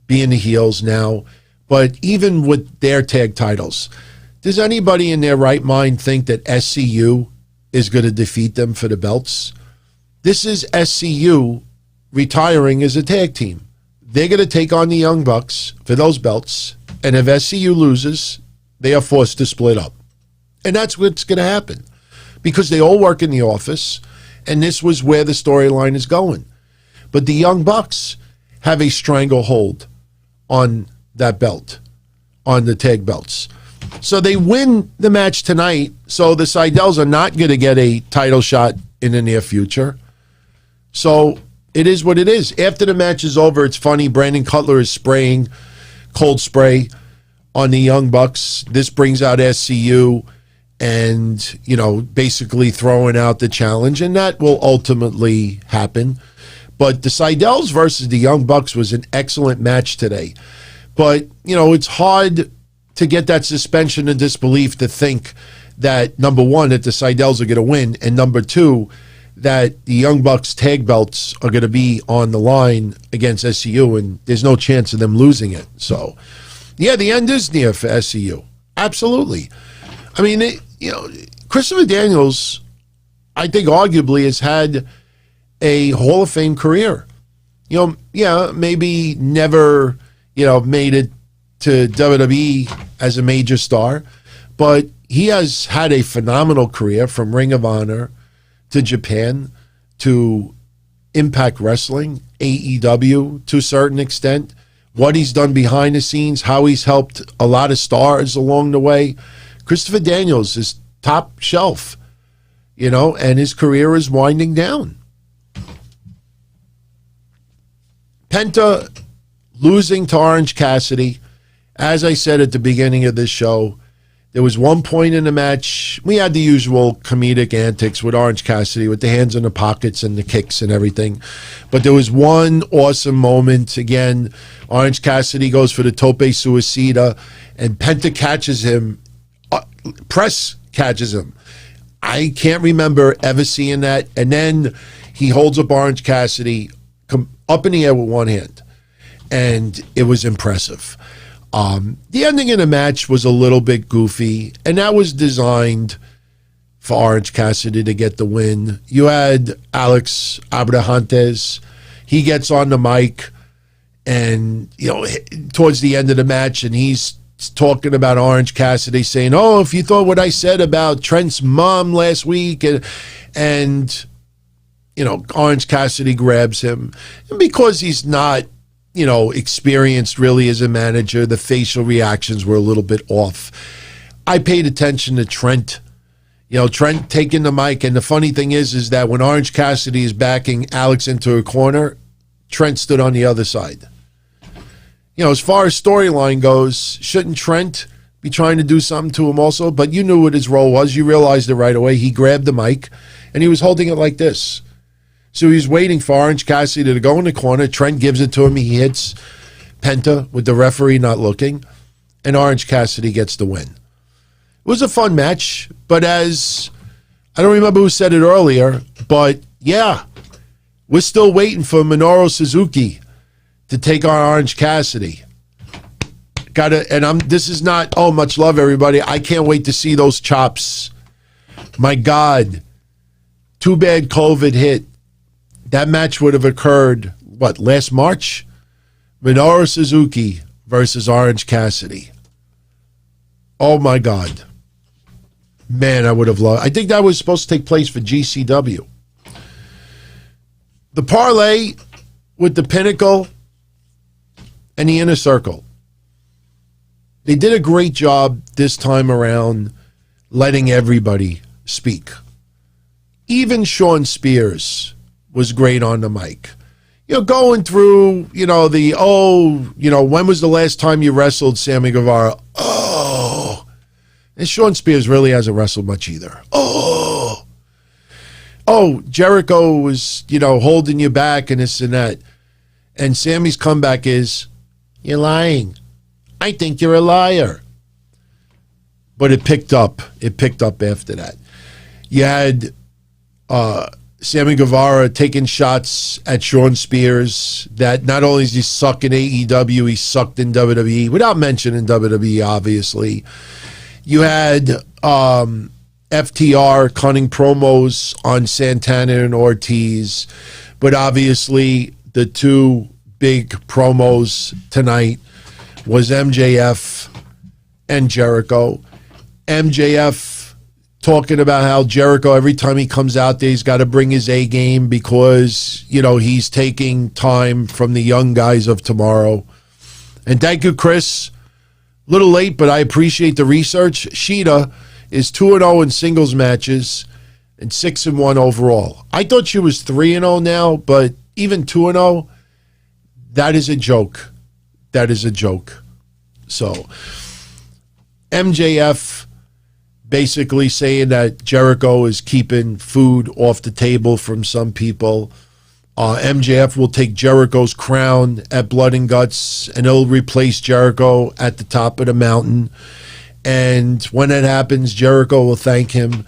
being the heels now, but even with their tag titles, does anybody in their right mind think that SCU is going to defeat them for the belts? This is SCU retiring as a tag team. They're going to take on the Young Bucks for those belts, and if SCU loses, they are forced to split up. And that's what's going to happen because they all work in the office, and this was where the storyline is going. But the Young Bucks have a stranglehold on that belt, on the tag belts. So they win the match tonight, so the Sydals are not going to get a title shot in the near future. So it is what it is. After the match is over, it's funny, Brandon Cutler is spraying cold spray on the Young Bucks. This brings out SCU and, basically throwing out the challenge, and that will ultimately happen. But the Sydals versus the Young Bucks was an excellent match today. But, it's hard to get that suspension of disbelief to think that, number one, that the Sydals are going to win, and number two, that the Young Bucks tag belts are going to be on the line against SCU, and there's no chance of them losing it. So, yeah, the end is near for SCU. Absolutely. I mean, Christopher Daniels, I think arguably has had a Hall of Fame career. Maybe never, made it to WWE as a major star, but he has had a phenomenal career from Ring of Honor to Japan to Impact Wrestling, AEW to a certain extent, what he's done behind the scenes, how he's helped a lot of stars along the way. Christopher Daniels is top shelf, and his career is winding down. Penta losing to Orange Cassidy. As I said at the beginning of this show, there was one point in the match, we had the usual comedic antics with Orange Cassidy, with the hands in the pockets and the kicks and everything. But there was one awesome moment. Again, Orange Cassidy goes for the tope suicida, and Penta catches him, press catches him. I can't remember ever seeing that. And then he holds up Orange Cassidy up in the air with one hand. And it was impressive. The ending of the match was a little bit goofy, and that was designed for Orange Cassidy to get the win. You had Alex Abrahantes. He gets on the mic, and towards the end of the match, and he's talking about Orange Cassidy, saying, "Oh, if you thought what I said about Trent's mom last week," and Orange Cassidy grabs him, and because he's not experienced really as a manager, the facial reactions were a little bit off. I paid attention to Trent. Trent taking the mic, and the funny thing is that when Orange Cassidy is backing Alex into a corner, Trent stood on the other side. As far as storyline goes, shouldn't Trent be trying to do something to him also? But you knew what his role was. You realized it right away. He grabbed the mic, and he was holding it like this. So he's waiting for Orange Cassidy to go in the corner. Trent gives it to him. He hits Penta with the referee not looking, and Orange Cassidy gets the win. It was a fun match, but as I don't remember who said it earlier, but yeah, we're still waiting for Minoru Suzuki to take on Orange Cassidy. This is not, oh, much love, everybody. I can't wait to see those chops. My God. Too bad COVID hit. That match would have occurred, last March? Minoru Suzuki versus Orange Cassidy. Oh, my God. Man, I would have loved. I think that was supposed to take place for GCW. The parlay with the Pinnacle and the Inner Circle. They did a great job this time around letting everybody speak. Even Shawn Spears was great on the mic. Going through, when was the last time you wrestled Sammy Guevara? Oh. And Shawn Spears really hasn't wrestled much either. Oh, Jericho was, holding you back and this and that. And Sammy's comeback is, you're lying. I think you're a liar. But it picked up. It picked up after that. You had Sammy Guevara taking shots at Shawn Spears that not only does he suck in AEW, he sucked in WWE, without mentioning WWE, obviously. You had FTR cutting promos on Santana and Ortiz, but obviously the two big promos tonight was MJF and Jericho. MJF talking about how Jericho, every time he comes out there, he's got to bring his A game because, he's taking time from the young guys of tomorrow. And thank you, Kris. A little late, but I appreciate the research. Kushida is 2-0 in singles matches and 6-1 overall. I thought she was 3-0 now, but even 2-0, that is a joke. That is a joke. So, MJF basically saying that Jericho is keeping food off the table from some people. MJF will take Jericho's crown at Blood and Guts, and he'll replace Jericho at the top of the mountain. And when that happens, Jericho will thank him.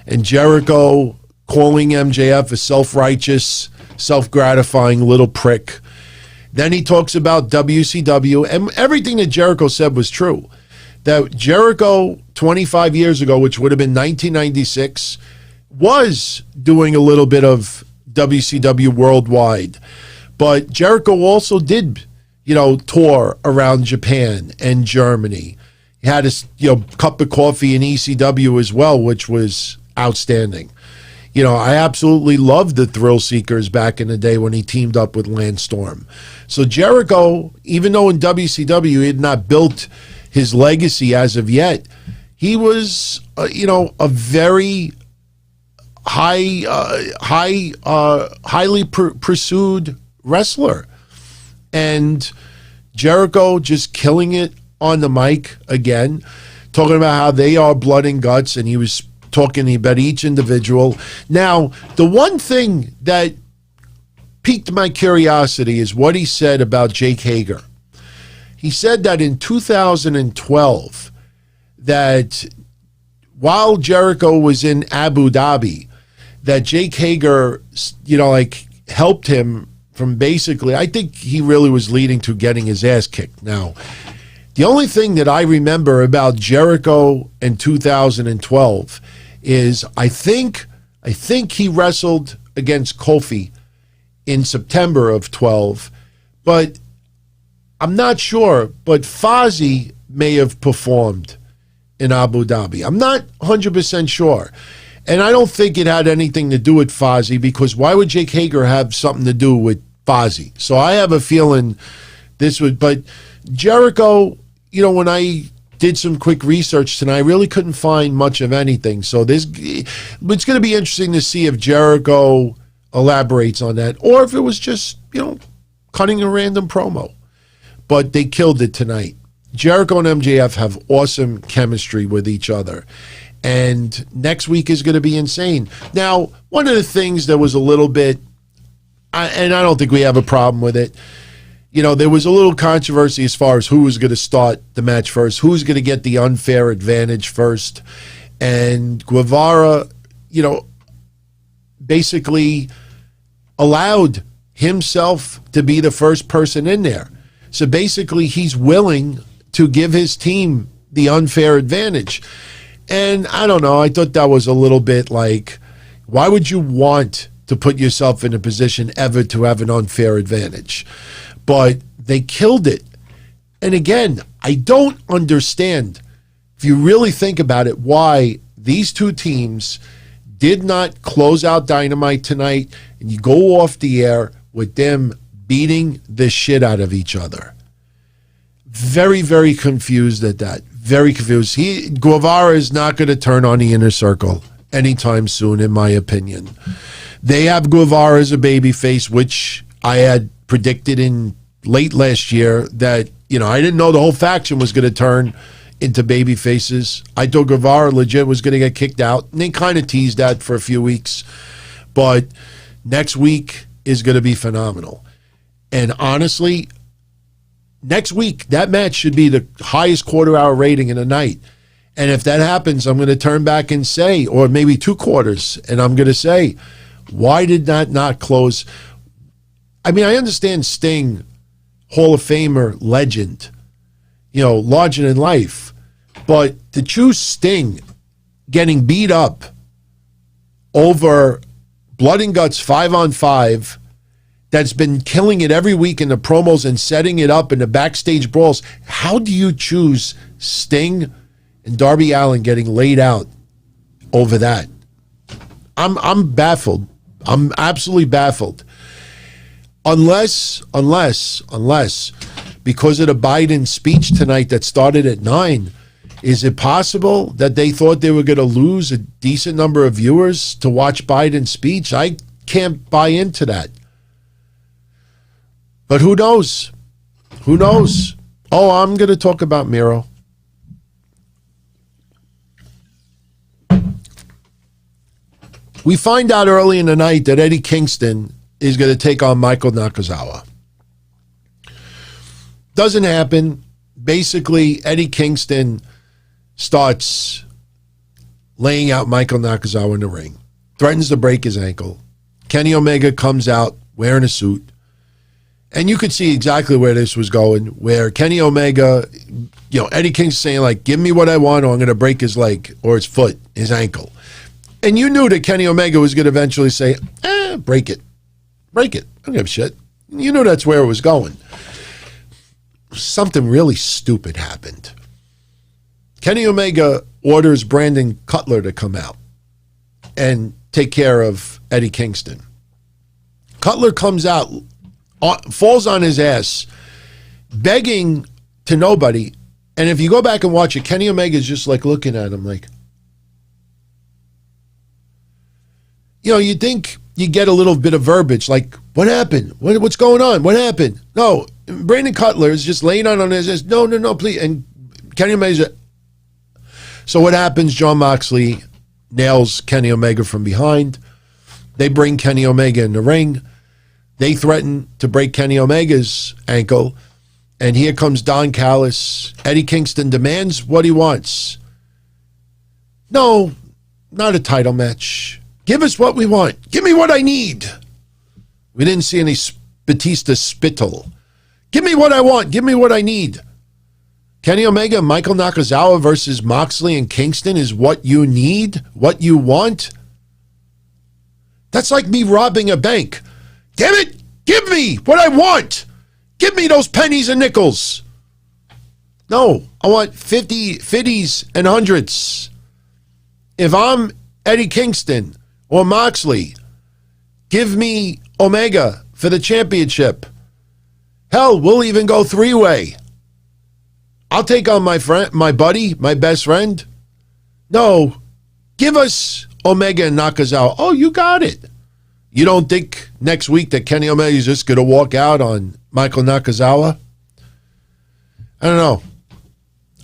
And Jericho calling MJF a self-righteous, self-gratifying little prick. Then he talks about WCW, and everything that Jericho said was true. That Jericho 25 years ago, which would have been 1996, was doing a little bit of WCW worldwide. But Jericho also did, tour around Japan and Germany. He had a cup of coffee in ECW as well, which was outstanding. I absolutely loved the Thrill Seekers back in the day when he teamed up with Lance Storm. So Jericho, even though in WCW he had not built his legacy as of yet, he was, a very highly pursued wrestler. And Jericho just killing it on the mic again, talking about how they are blood and guts, and he was talking about each individual. Now, the one thing that piqued my curiosity is what he said about Jake Hager. He said that in 2012, that while Jericho was in Abu Dhabi, that Jake Hager, helped him from basically, I think he really was leading to getting his ass kicked. Now, the only thing that I remember about Jericho in 2012 is I think he wrestled against Kofi in September of 12, but I'm not sure. But Fozzy may have performed in Abu Dhabi. I'm not 100% sure. And I don't think it had anything to do with Fozzy, because why would Jake Hager have something to do with Fozzy? So I have a feeling this would, but Jericho, when I did some quick research tonight, I really couldn't find much of anything. So it's going to be interesting to see if Jericho elaborates on that, or if it was just, cutting a random promo. But they killed it tonight. Jericho and MJF have awesome chemistry with each other. And next week is going to be insane. Now, one of the things that was a little bit, and I don't think we have a problem with it, there was a little controversy as far as who was going to start the match first, who's going to get the unfair advantage first. And Guevara, basically allowed himself to be the first person in there. So basically he's willing to give his team the unfair advantage. And I don't know, I thought that was a little bit like, why would you want to put yourself in a position ever to have an unfair advantage? But they killed it. And again, I don't understand, if you really think about it, why these two teams did not close out Dynamite tonight and you go off the air with them beating the shit out of each other. Very, very confused at that. Very confused. Guevara is not going to turn on the Inner Circle anytime soon, in my opinion. They have Guevara as a babyface, which I had predicted in late last year that, I didn't know the whole faction was going to turn into baby faces. I thought Guevara legit was going to get kicked out, and they kind of teased that for a few weeks. But next week is going to be phenomenal. And honestly, next week, that match should be the highest quarter-hour rating in a night. And if that happens, I'm going to turn back and say, or maybe 2 quarters, and I'm going to say, why did that not close? I mean, I understand Sting, Hall of Famer, legend, larger than life. But to choose Sting getting beat up over Blood and Guts 5-on-5, that's been killing it every week in the promos and setting it up in the backstage brawls, how do you choose Sting and Darby Allin getting laid out over that? I'm baffled. I'm absolutely baffled. Unless, because of the Biden speech tonight that started at 9, is it possible that they thought they were going to lose a decent number of viewers to watch Biden's speech? I can't buy into that. But who knows? Who knows? Oh, I'm going to talk about Miro. We find out early in the night that Eddie Kingston is going to take on Michael Nakazawa. Doesn't happen. Basically, Eddie Kingston starts laying out Michael Nakazawa in the ring, threatens to break his ankle. Kenny Omega comes out wearing a suit. And you could see exactly where this was going, where Kenny Omega, Eddie Kingston saying, like, give me what I want or I'm going to break his leg or his foot, his ankle. And you knew that Kenny Omega was going to eventually say, break it. Break it. I don't give a shit. You knew that's where it was going. Something really stupid happened. Kenny Omega orders Brandon Cutler to come out and take care of Eddie Kingston. Cutler comes out, falls on his ass, begging to nobody. And if you go back and watch it, Kenny Omega is just like looking at him like, you'd think you get a little bit of verbiage like, what happened? What's going on? What happened? No, Brandon Cutler is just laying on his ass. No, please. And Kenny Omega. So what happens? Jon Moxley nails Kenny Omega from behind. They bring Kenny Omega in the ring. They threaten to break Kenny Omega's ankle. And here comes Don Callis. Eddie Kingston demands what he wants. No, not a title match. Give us what we want. Give me what I need. We didn't see any Batista spittle. Give me what I want. Give me what I need. Kenny Omega and Michael Nakazawa versus Moxley and Kingston is what you need? What you want? That's like me robbing a bank. Damn it! Give me what I want! Give me those pennies and nickels! No, I want 50s and hundreds. If I'm Eddie Kingston or Moxley, give me Omega for the championship. Hell, we'll even go 3-way. I'll take on my friend, my buddy, my best friend. No, give us Omega and Nakazawa. Oh, you got it. You don't think next week that Kenny Omega is just going to walk out on Michael Nakazawa? I don't know.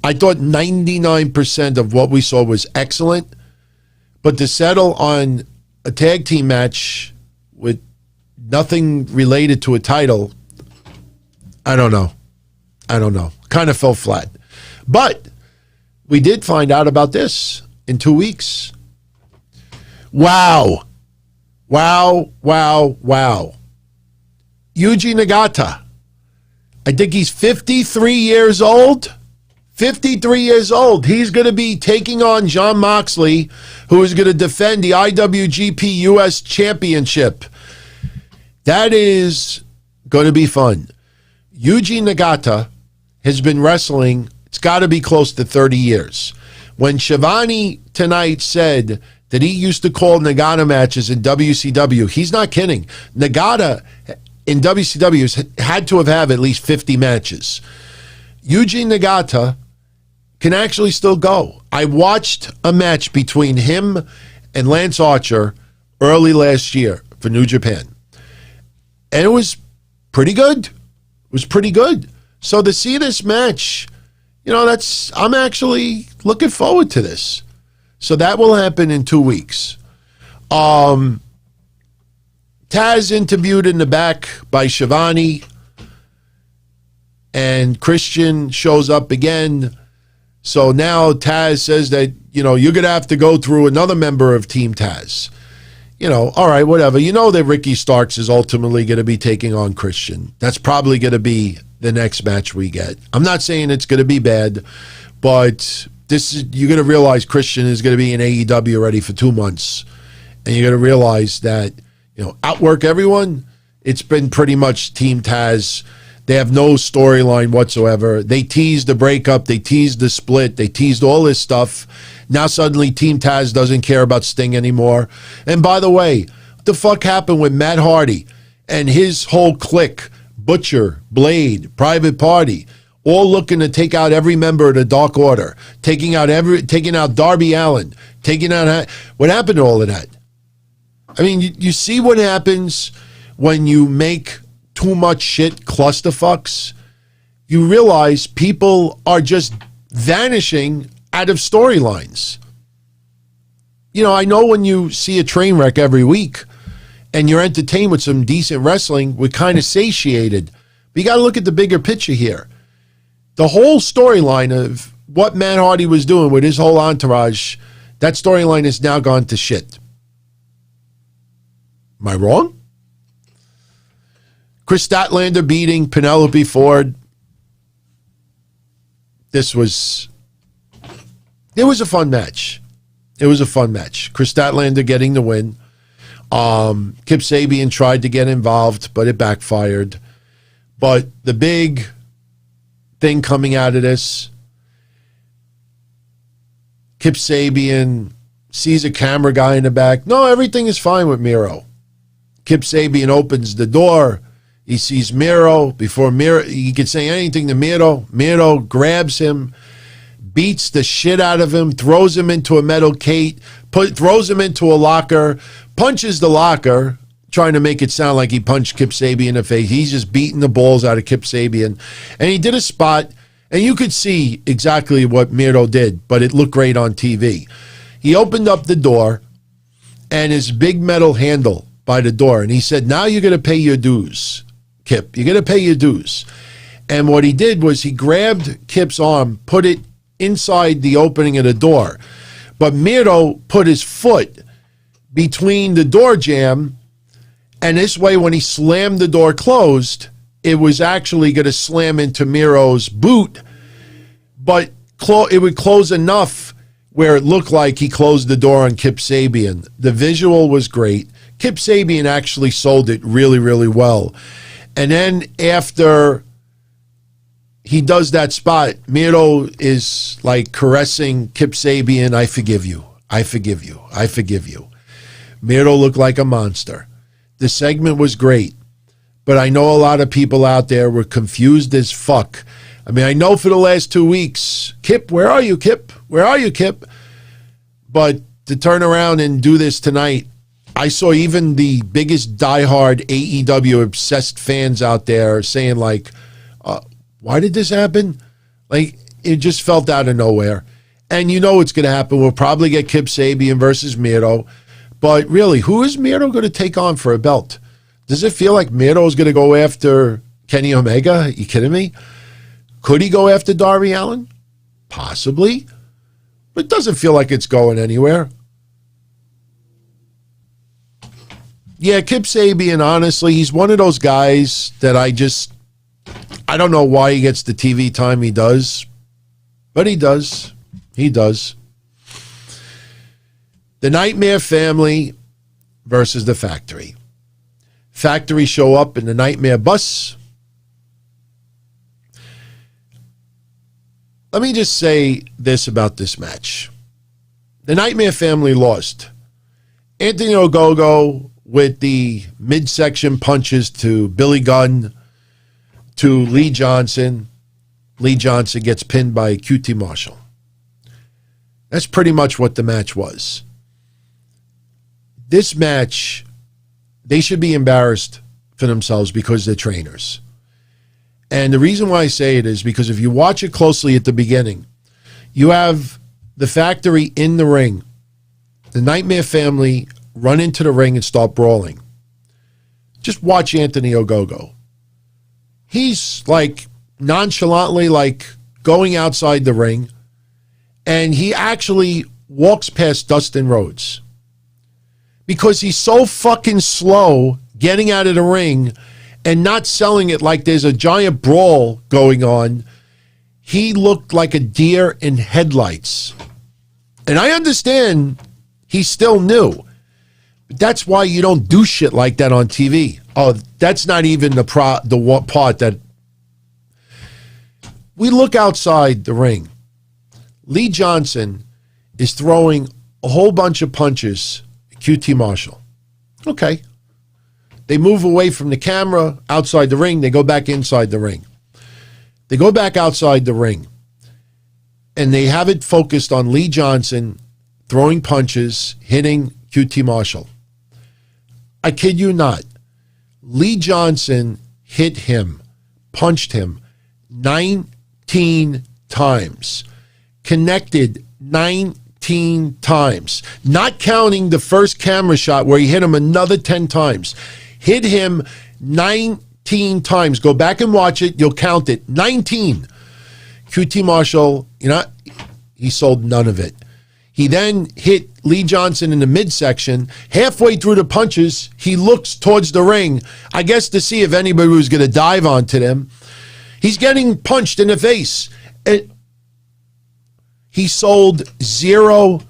I thought 99% of what we saw was excellent, but to settle on a tag team match with nothing related to a title, I don't know. Kind of fell flat. But we did find out about this in 2 weeks. Wow. Yuji Nagata. I think he's 53 years old. 53 years old. He's going to be taking on Jon Moxley, who is going to defend the IWGP US Championship. That is going to be fun. Yuji Nagata has been wrestling, it's got to be close to 30 years. When Shivani tonight said that he used to call Nagata matches in WCW, he's not kidding. Nagata in WCW has had to have at least 50 matches. Yuji Nagata can actually still go. I watched a match between him and Lance Archer early last year for New Japan. And it was pretty good. It was pretty good. So to see this match, I'm actually looking forward to this. So that will happen in 2 weeks. Taz interviewed in the back by Shivani. And Christian shows up again. So now Taz says that, you're going to have to go through another member of Team Taz. All right, whatever. That Ricky Starks is ultimately going to be taking on Christian. That's probably going to be the next match we get. I'm not saying it's going to be bad, but you're going to realize Christian is going to be in AEW already for 2 months. And you're going to realize that, outwork everyone. It's been pretty much Team Taz. They have no storyline whatsoever. They teased the breakup. They teased the split. They teased all this stuff. Now suddenly Team Taz doesn't care about Sting anymore. And by the way, what the fuck happened with Matt Hardy and his whole clique, Butcher, Blade, Private Party, all looking to take out every member of the Dark Order, taking out Darby Allin, what happened to all of that? I mean, you see what happens when you make too much shit clusterfucks. You realize people are just vanishing out of storylines. I know when you see a train wreck every week and you're entertained with some decent wrestling, we're kind of satiated. But you got to look at the bigger picture here. The whole storyline of what Matt Hardy was doing with his whole entourage, that storyline has now gone to shit. Am I wrong? Kris Statlander beating Penelope Ford. It was a fun match. It was a fun match. Kris Statlander getting the win. Kip Sabian tried to get involved, but it backfired. But the big thing coming out of this, Kip Sabian sees a camera guy in the back. No, everything is fine with Miedo. Kip Sabian opens the door. He sees Miedo. Before he could say anything to Miedo, Miedo grabs him, beats the shit out of him, throws him into a metal cage, throws him into a locker, punches the locker, trying to make it sound like he punched Kip Sabian in the face. He's just beating the balls out of Kip Sabian. And he did a spot, and you could see exactly what Miedo did, but it looked great on TV. He opened up the door, and his big metal handle by the door, and he said, now you're going to pay your dues, Kip. You're going to pay your dues. And what he did was he grabbed Kip's arm, put it inside the opening of the door. But Miedo put his foot between the door jamb, and this way when he slammed the door closed, it was actually going to slam into Miedo's boot, but it would close enough where it looked like he closed the door on Kip Sabian. The visual was great. Kip Sabian actually sold it really, really well. And then after he does that spot, Miedo is like caressing Kip Sabian. I forgive you. I forgive you. I forgive you. Miedo looked like a monster. The segment was great, but I know a lot of people out there were confused as fuck. I mean, I know for the last 2 weeks, Kip, where are you, Kip? Where are you, Kip? But to turn around and do this tonight, I saw even the biggest diehard AEW obsessed fans out there saying like, why did this happen? Like, it just felt out of nowhere. And you know what's going to happen. We'll probably get Kip Sabian versus Miedo. But really, who is Miedo going to take on for a belt? Does it feel like Miedo is going to go after Kenny Omega? Are you kidding me? Could he go after Darby Allin? Possibly. But it doesn't feel like it's going anywhere. Yeah, Kip Sabian, honestly, he's one of those guys that I don't know why he gets the TV time he does. But he does. He does. The Nightmare family versus the Factory. Factory show up in the Nightmare bus. Let me just say this about this match. The Nightmare family lost. Anthony Ogogo with the midsection punches to Billy Gunn, to Lee Johnson. Lee Johnson gets pinned by QT Marshall. That's pretty much what the match was. This match, they should be embarrassed for themselves because they're trainers. And the reason why I say it is because if you watch it closely at the beginning, you have the Factory in the ring. The Nightmare family run into the ring and start brawling. Just watch Anthony Ogogo. He's like nonchalantly like going outside the ring, and he actually walks past Dustin Rhodes because he's so fucking slow getting out of the ring and not selling it like there's a giant brawl going on. He looked like a deer in headlights. And I understand he's still new. But that's why you don't do shit like that on TV. Oh, that's not even the part that... We look outside the ring. Lee Johnson is throwing a whole bunch of punches at QT Marshall. Okay. They move away from the camera outside the ring. They go back inside the ring. They go back outside the ring. And they have it focused on Lee Johnson throwing punches, hitting QT Marshall. I kid you not. Lee Johnson hit him, punched him 19 times. Connected 19 times. Not counting the first camera shot where he hit him another 10 times. Hit him 19 times. Go back and watch it. You'll count it. 19. QT Marshall, he sold none of it. He then hit Lee Johnson in the midsection. Halfway through the punches, he looks towards the ring, I guess to see if anybody was going to dive onto them. He's getting punched in the face. And he sold 0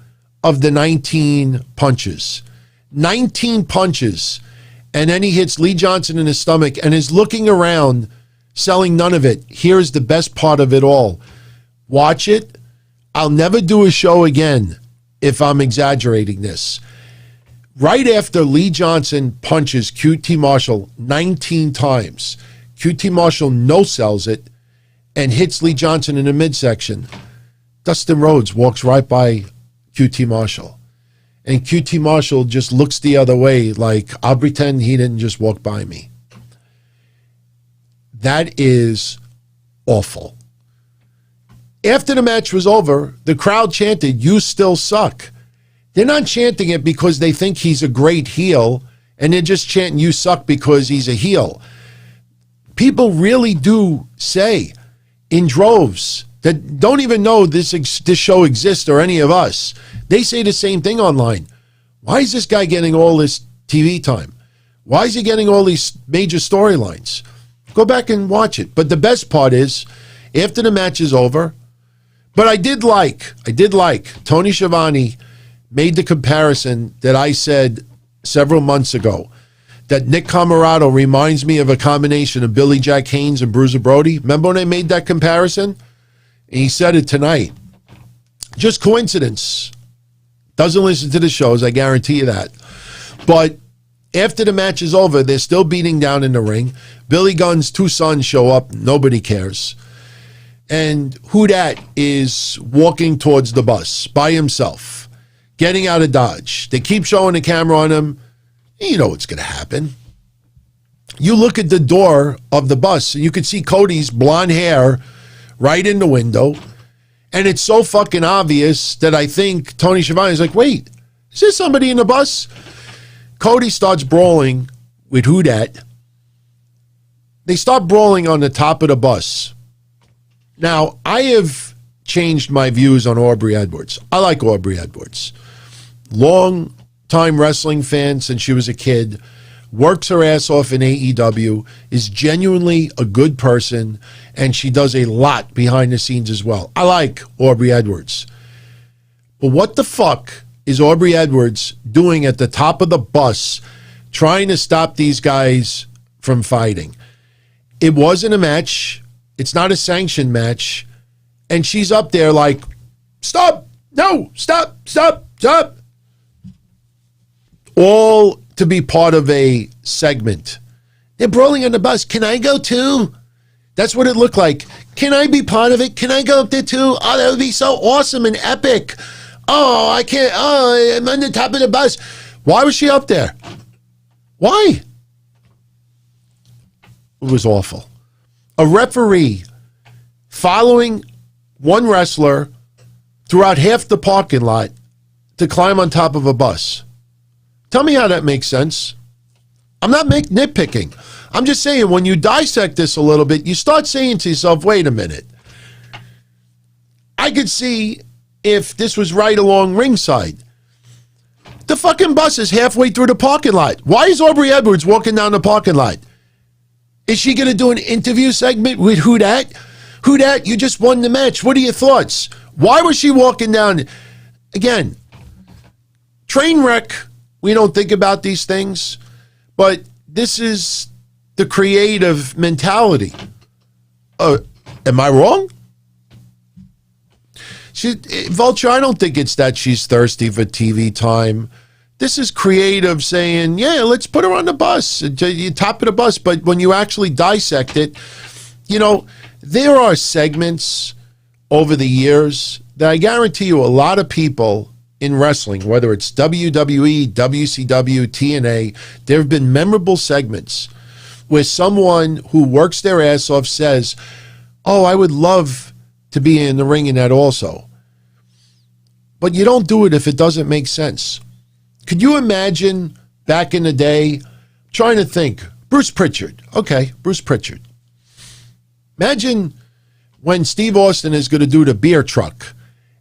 of the 19 punches. 19 punches. And then he hits Lee Johnson in the stomach and is looking around, selling none of it. Here's the best part of it all. Watch it. I'll never do a show again if I'm exaggerating this. Right after Lee Johnson punches QT Marshall 19 times, QT Marshall no-sells it and hits Lee Johnson in the midsection. Dustin Rhodes walks right by QT Marshall. And QT Marshall just looks the other way like, I'll pretend he didn't just walk by me. That is awful. After the match was over, the crowd chanted, "You still suck." They're not chanting it because they think he's a great heel, and they're just chanting, "You suck," because he's a heel. People really do say in droves that don't even know this show exists or any of us. They say the same thing online. Why is this guy getting all this TV time? Why is he getting all these major storylines? Go back and watch it. But the best part is, after the match is over, but I did like Tony Schiavone made the comparison that I said several months ago, that Nick Camarado reminds me of a combination of Billy Jack Haynes and Bruiser Brody. Remember when I made that comparison? And he said it tonight. Just coincidence. Doesn't listen to the shows, I guarantee you that. But after the match is over, they're still beating down in the ring. Billy Gunn's 2 sons show up. Nobody cares. And who that is walking towards the bus by himself, getting out of Dodge. They keep showing the camera on him. You know what's going to happen. You look at the door of the bus, and you can see Cody's blonde hair right in the window. And it's so fucking obvious that I think Tony Schiavone is like, wait, is there somebody in the bus? Cody starts brawling with who that. They start brawling on the top of the bus. Now, I have changed my views on Aubrey Edwards. I like Aubrey Edwards. Long time wrestling fan since she was a kid. works her ass off in AEW, is genuinely a good person, and she does a lot behind the scenes as well. I like Aubrey Edwards. But what the fuck is Aubrey Edwards doing at the top of the bus trying to stop these guys from fighting? It wasn't a match. It's not a sanctioned match. And she's up there like, stop, no, stop, stop, stop. All to be part of a segment. They're brawling on the bus. Can I go too? That's what it looked like. Can I be part of it? Can I go up there too? Oh, that would be so awesome and epic. Oh, I can't. Oh, I'm on the top of the bus. Why was she up there? Why? It was awful. A referee following one wrestler throughout half the parking lot to climb on top of a bus. Tell me how that makes sense. I'm not nitpicking. I'm just saying, when you dissect this a little bit, you start saying to yourself, wait a minute. I could see if this was right along ringside. The fucking bus is halfway through the parking lot. Why is Aubrey Edwards walking down the parking lot? Is she going to do an interview segment with Who Dat? Who Dat, you just won the match. What are your thoughts? Why was she walking down? Again, train wreck. We don't think about these things, but this is the creative mentality. Am I wrong? Vulture, I don't think it's that she's thirsty for TV time. This is creative saying, yeah, let's put her on the bus, you top of the bus. But when you actually dissect it, you know, there are segments over the years that I guarantee you a lot of people in wrestling, whether it's WWE, WCW, TNA, there have been memorable segments where someone who works their ass off says, oh, I would love to be in the ring in that also. But you don't do it if it doesn't make sense. Could you imagine back in the day, trying to think, Bruce Pritchard. Okay, Bruce Pritchard. Imagine when Steve Austin is going to do the beer truck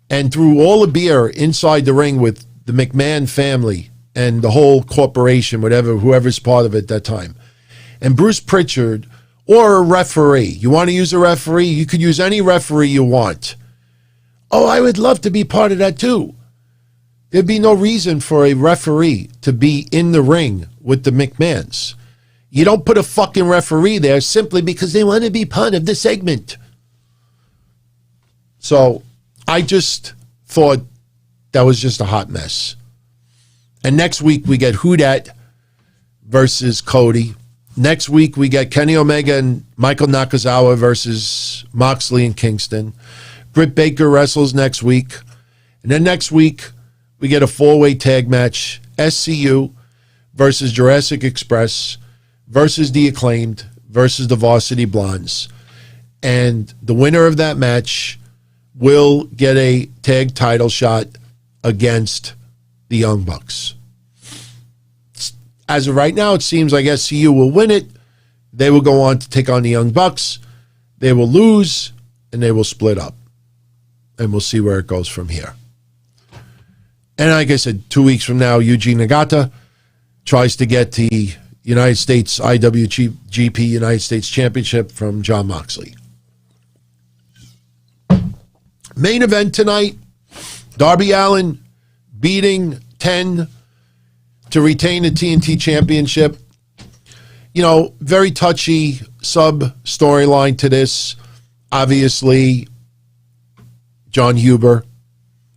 and threw all the beer inside the ring with the McMahon family and the whole corporation, whoever's part of it at that time. And Bruce Pritchard, or a referee. You want to use a referee? You could use any referee you want. Oh, I would love to be part of that too. There'd be no reason for a referee to be in the ring with the McMahons. You don't put a fucking referee there simply because they want to be part of the segment. So I just thought that was just a hot mess. And next week we get Who Dat versus Cody. Next week we get Kenny Omega and Michael Nakazawa versus Moxley and Kingston. Britt Baker wrestles next week. And then next week we get a 4-way tag match. SCU versus Jurassic Express versus The Acclaimed versus the Varsity Blondes. And the winner of that match will get a tag title shot against the Young Bucks. As of right now, it seems like SCU will win it. They will go on to take on the Young Bucks. They will lose, and they will split up. And we'll see where it goes from here. And like I said, 2 weeks from now, Yuji Nagata tries to get the United States IWGP United States Championship from Jon Moxley. Main event tonight, Darby Allin beating 10 to retain the TNT Championship. You know, very touchy sub-storyline to this. Obviously, John Huber,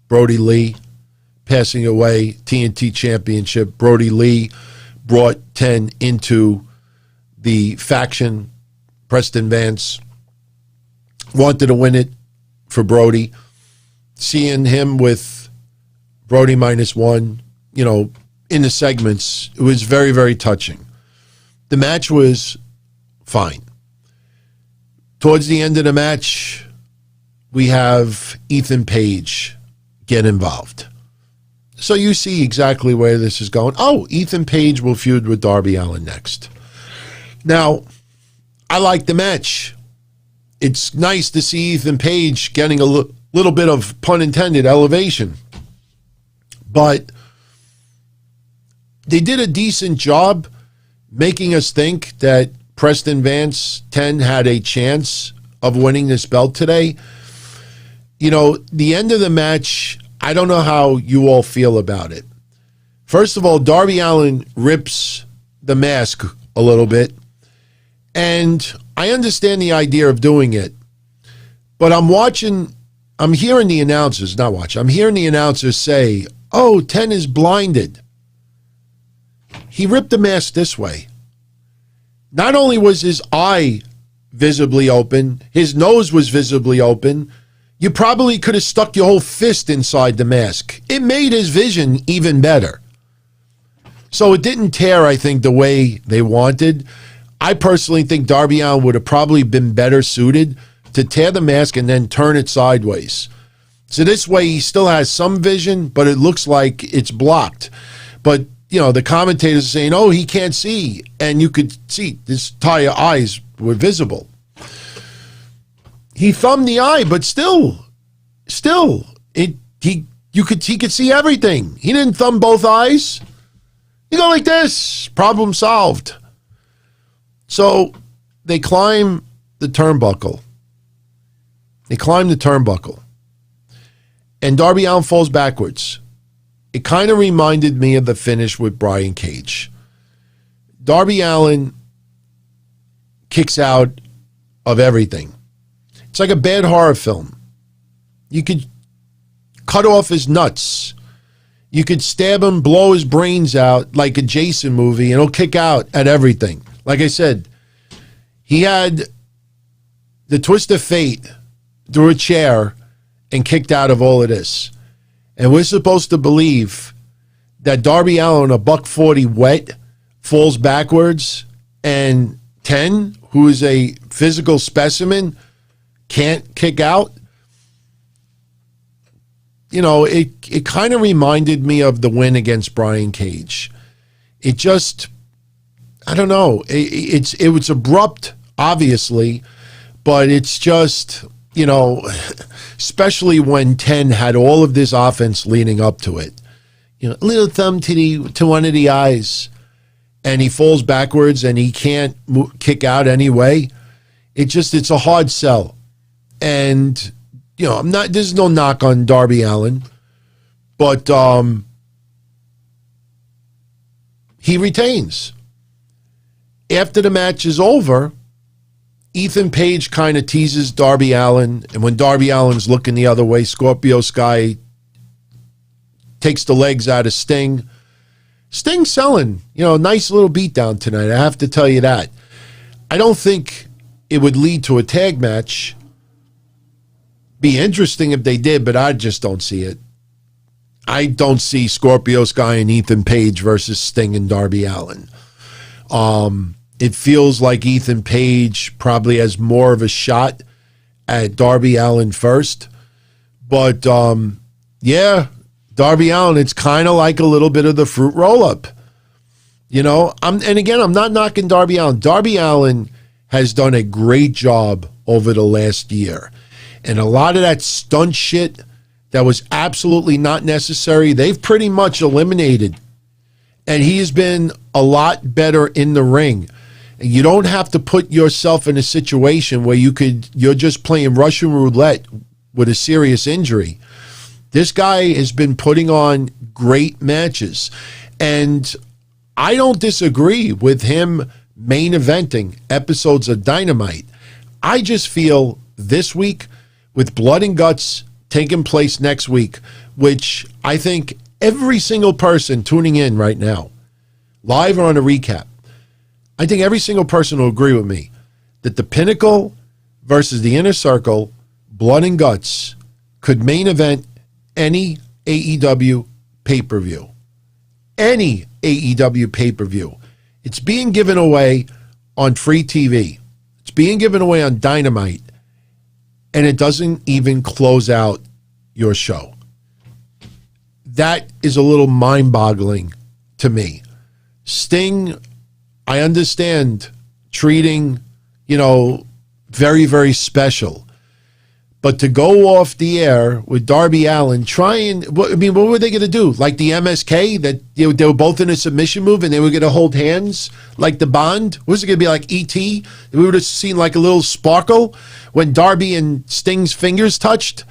Brody Lee, passing away, TNT Championship. Brody Lee brought 10 into the faction. Preston Vance wanted to win it for Brody. Seeing him with Brody -1, you know, in the segments, it was very, very touching. The match was fine. Towards the end of the match, we have Ethan Page get involved. So you see exactly where this is going. Oh, Ethan Page will feud with Darby Allin next. Now, I like the match. It's nice to see Ethan Page getting a little bit of, pun intended, elevation. But they did a decent job making us think that Preston Vance 10 had a chance of winning this belt today. The end of the match, I don't know how you all feel about it. First of all, Darby Allin rips the mask a little bit, and I understand the idea of doing it, but I'm hearing the announcers say, oh, 10 is blinded. He ripped the mask this way. Not only was his eye visibly open, his nose was visibly open. You probably could have stuck your whole fist inside the mask. It made his vision even better. So it didn't tear, I think, the way they wanted. I personally think Darby Allin would have probably been better suited to tear the mask and then turn it sideways. So this way he still has some vision, but it looks like it's blocked. But, the commentators are saying, oh, he can't see. And you could see his entire eyes were visible. He thumbed the eye, but still, he could see everything. He didn't thumb both eyes. You go like this, problem solved. So they climb the turnbuckle. And Darby Allin falls backwards. It kind of reminded me of the finish with Brian Cage. Darby Allin kicks out of everything. It's like a bad horror film. You could cut off his nuts. You could stab him, blow his brains out like a Jason movie, and he'll kick out at everything. Like I said, he had the twist of fate through a chair and kicked out of all of this. And we're supposed to believe that Darby Allin, a $140 wet, falls backwards, and 10, who is a physical specimen, can't kick out. It kind of reminded me of the win against Brian Cage. It just, I don't know. It was abrupt, obviously, but it's just, especially when 10 had all of this offense leading up to it. A little thumb to one of the eyes, and he falls backwards and he can't kick out anyway. It's a hard sell. And, there's no knock on Darby Allin, but he retains. After the match is over, Ethan Page kind of teases Darby Allin, and when Darby Allin's looking the other way, Scorpio Sky takes the legs out of Sting. Sting selling, nice little beatdown tonight, I have to tell you that. I don't think it would lead to a tag match. Be interesting if they did, but I just don't see it. I don't see Scorpio Sky and Ethan Page versus Sting and Darby Allin. It feels like Ethan Page probably has more of a shot at Darby Allin first. But, yeah, Darby Allin, it's kind of like a little bit of the fruit roll-up. And again, I'm not knocking Darby Allin. Darby Allin has done a great job over the last year. And a lot of that stunt shit that was absolutely not necessary, they've pretty much eliminated. And he has been a lot better in the ring. You don't have to put yourself in a situation where you're just playing Russian roulette with a serious injury. This guy has been putting on great matches. And I don't disagree with him main eventing episodes of Dynamite. I just feel this week, with Blood and Guts taking place next week, which I think every single person tuning in right now, live or on a recap, I think every single person will agree with me that the Pinnacle versus the Inner Circle, Blood and Guts, could main event any AEW pay-per-view. Any AEW pay-per-view. It's being given away on free TV. It's being given away on Dynamite, and it doesn't even close out your show. That is a little mind-boggling to me. Sting, I understand treating, very, very special. But to go off the air with Darby Allin, what were they going to do? Like the MSK, that they were both in a submission move and they were going to hold hands like the Bond? Was it going to be like E.T.? We would have seen like a little sparkle when Darby and Sting's fingers touched?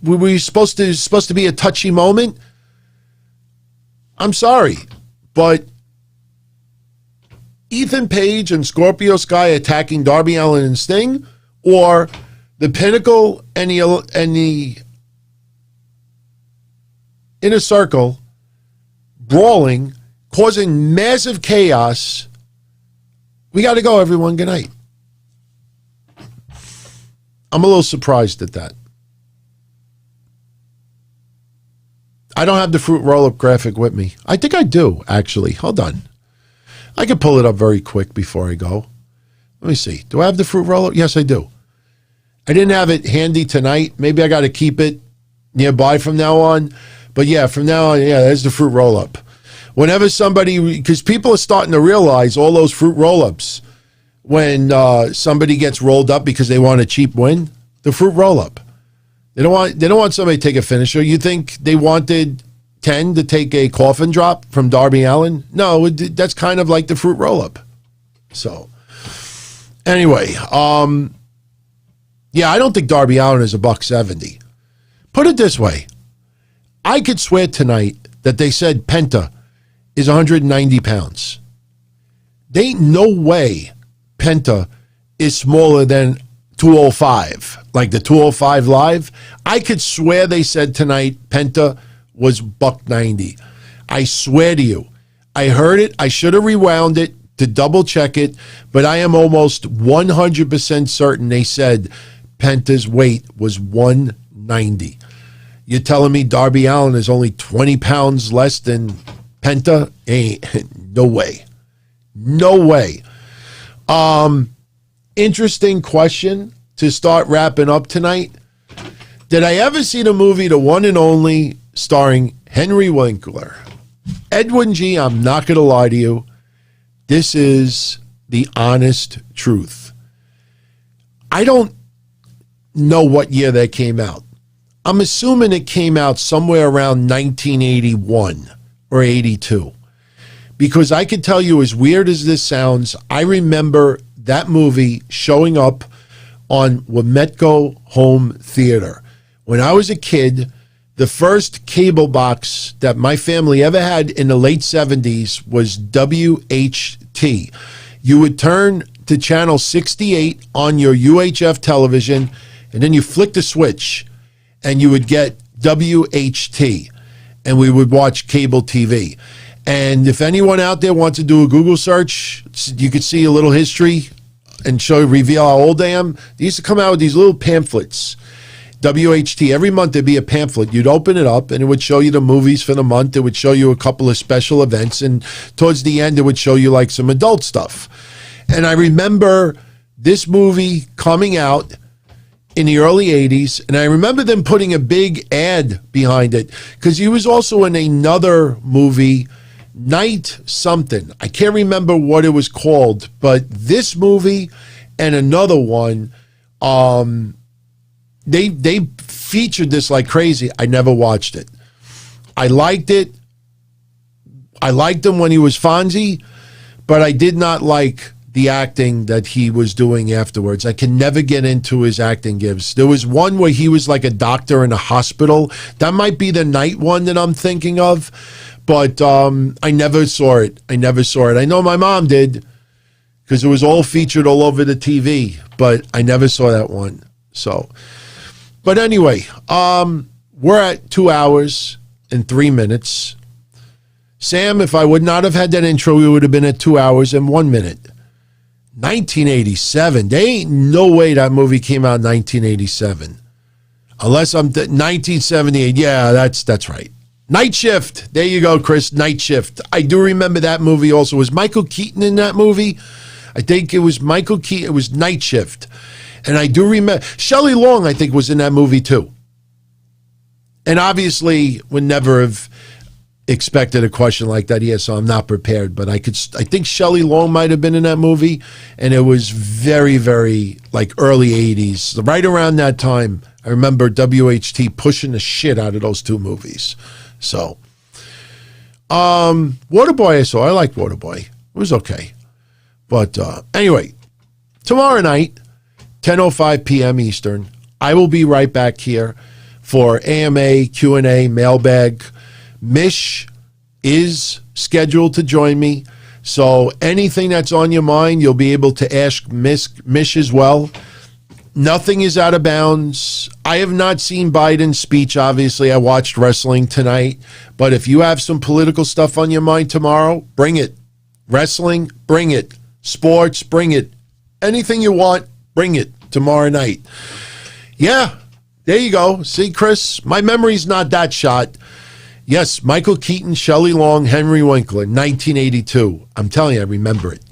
Were we supposed to be a touchy moment? I'm sorry, but Ethan Page and Scorpio Sky attacking Darby Allin and Sting, or the Pinnacle and the Inner Circle brawling, causing massive chaos. We got to go, everyone. Good night. I'm a little surprised at that. I don't have the fruit roll-up graphic with me. I think I do, actually. Hold on. I can pull it up very quick before I go. Let me see. Do I have the fruit roll-up? Yes, I do. I didn't have it handy tonight. Maybe I got to keep it nearby from now on. But yeah, from now on, yeah, there's the fruit roll-up. Whenever somebody, because people are starting to realize all those fruit roll-ups, when somebody gets rolled up because they want a cheap win, the fruit roll-up. They don't want somebody to take a finisher. You think they wanted 10 to take a coffin drop from Darby Allin? No, that's kind of like the fruit roll-up. So, anyway, yeah, I don't think Darby Allin is $170. Put it this way. I could swear tonight that they said Penta is 190 pounds. There ain't no way Penta is smaller than 205, like the 205 Live. I could swear they said tonight Penta was $190. I swear to you. I heard it. I should have rewound it to double check it, but I am almost 100% certain they said Penta's weight was 190. You're telling me Darby Allin is only 20 pounds less than Penta? No way. No way. Interesting question to start wrapping up tonight. Did I ever see the movie The One and Only starring Henry Winkler? Edwin G., I'm not going to lie to you. This is the honest truth. I don't know what year that came out. I'm assuming it came out somewhere around 1981 or 82. Because I can tell you, as weird as this sounds, I remember that movie showing up on Wametco Home Theater. When I was a kid, the first cable box that my family ever had in the late 70s was WHT. You would turn to channel 68 on your UHF television, and then you flick the switch, and you would get WHT, and we would watch cable TV. And if anyone out there wants to do a Google search, you could see a little history and reveal how old I am. They used to come out with these little pamphlets, WHT. Every month there'd be a pamphlet. You'd open it up and it would show you the movies for the month. It would show you a couple of special events. And towards the end, it would show you like some adult stuff. And I remember this movie coming out in the early 80s. And I remember them putting a big ad behind it because he was also in another movie, Night something. I can't remember what it was called, but this movie and another one, they featured this like crazy. I never watched it. I liked it. I liked him when he was Fonzie, but I did not like the acting that he was doing afterwards. I can never get into his acting gives. There was one where he was like a doctor in a hospital. That might be the Night one that I'm thinking of. But I never saw it. I know my mom did because it was all featured all over the TV, but I never saw that one. So, but anyway, we're at 2 hours and 3 minutes. Sam, if I would not have had that intro, we would have been at 2 hours and 1 minute. 1987. There ain't no way that movie came out in 1987. Unless I'm 1978. Yeah, that's right. Night Shift. There you go, Kris. Night Shift. I do remember that movie also. Was Michael Keaton in that movie? I think it was Michael Keaton. It was Night Shift. And I do remember Shelley Long, I think, was in that movie too. And obviously would never have expected a question like that. Yeah, so I'm not prepared. But I think Shelley Long might have been in that movie, and it was very, very like early 80s. Right around that time, I remember WHT pushing the shit out of those two movies. So, Waterboy I saw. I liked Waterboy. It was okay. But anyway, tomorrow night, 10:05 p.m. Eastern, I will be right back here for AMA, Q&A, mailbag. Mish is scheduled to join me. So anything that's on your mind, you'll be able to ask Mish as well. Nothing is out of bounds. I have not seen Biden's speech, obviously. I watched wrestling tonight. But if you have some political stuff on your mind tomorrow, bring it. Wrestling, bring it. Sports, bring it. Anything you want, bring it tomorrow night. Yeah, there you go. See, Kris, my memory's not that shot. Yes, Michael Keaton, Shelley Long, Henry Winkler, 1982. I'm telling you, I remember it.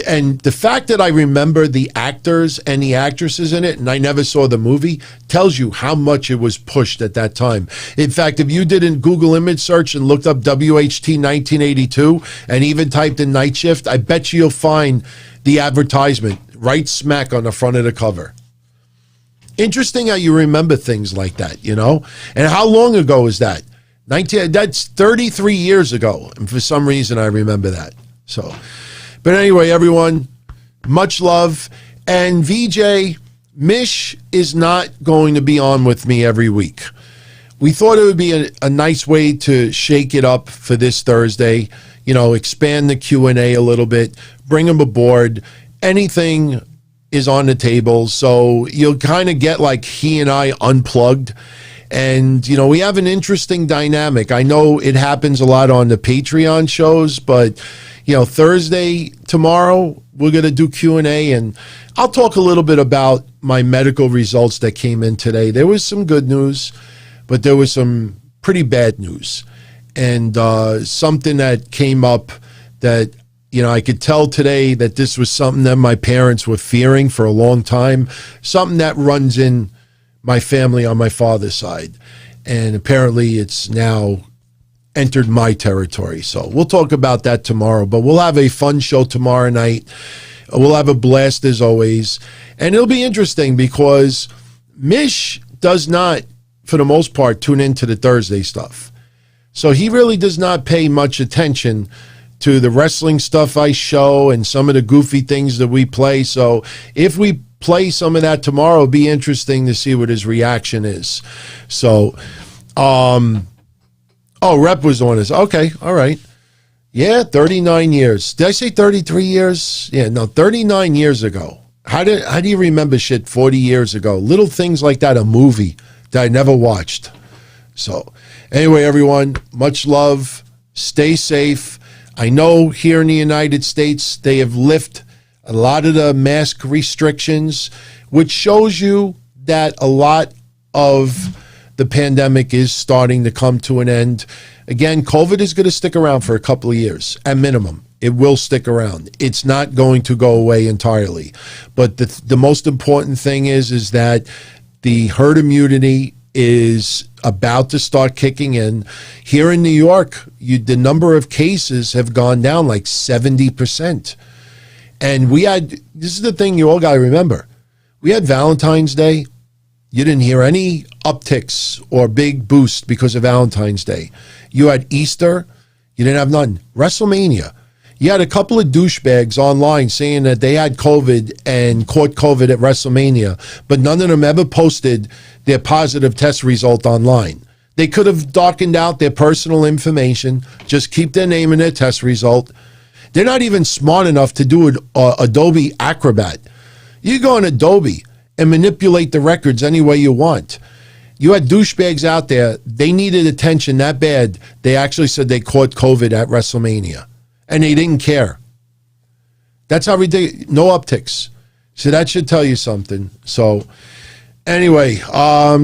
And the fact that I remember the actors and the actresses in it, and I never saw the movie, tells you how much it was pushed at that time. In fact, if you did a Google image search and looked up WHT 1982 and even typed in Night Shift, I bet you'll find the advertisement right smack on the front of the cover. Interesting how you remember things like that, you know? And how long ago is that? That's 33 years ago. And for some reason, I remember that. So, but anyway, everyone, much love. And VJ, Mish is not going to be on with me every week. We thought it would be a nice way to shake it up for this Thursday, you know, expand the Q&A a little bit, bring him aboard. Anything is on the table. So you'll kind of get like he and I unplugged. And, you know, we have an interesting dynamic. I know it happens a lot on the Patreon shows, but, you know, Thursday, tomorrow, we're going to do Q&A, and I'll talk a little bit about my medical results that came in today. There was some good news, but there was some pretty bad news. And something that came up that, you know, I could tell today that this was something that my parents were fearing for a long time, something that runs in my family on my father's side. And apparently it's now entered my territory. So we'll talk about that tomorrow, but we'll have a fun show tomorrow night. We'll have a blast as always. And it'll be interesting because Mish does not, for the most part, tune into the Thursday stuff. So he really does not pay much attention to the wrestling stuff I show and some of the goofy things that we play. So if we play some of that tomorrow, it'll be interesting to see what his reaction is. So, Rep was on this. Okay, all right. Yeah, 39 years. Did I say 33 years? Yeah, no, 39 years ago. How do you remember shit 40 years ago? Little things like that, a movie that I never watched. So, anyway, everyone, much love. Stay safe. I know here in the United States, they have lifted a lot of the mask restrictions, which shows you that a lot of the pandemic is starting to come to an end. Again, COVID is going to stick around for a couple of years, at minimum. It will stick around. It's not going to go away entirely. But the most important thing is that the herd immunity is about to start kicking in. Here in New York, the number of cases have gone down like 70%. And this is the thing you all got to remember. We had Valentine's Day. You didn't hear any upticks or big boost because of Valentine's Day. You had Easter. You didn't have none. WrestleMania. You had a couple of douchebags online saying that they had COVID and caught COVID at WrestleMania, but none of them ever posted their positive test result online. They could have darkened out their personal information, just keep their name and their test result. They're not even smart enough to do Adobe Acrobat. You go on Adobe and manipulate the records any way you want. You had douchebags out there. They needed attention that bad. They actually said they caught COVID at WrestleMania, and they didn't care. That's how ridiculous. No upticks. So that should tell you something. So anyway,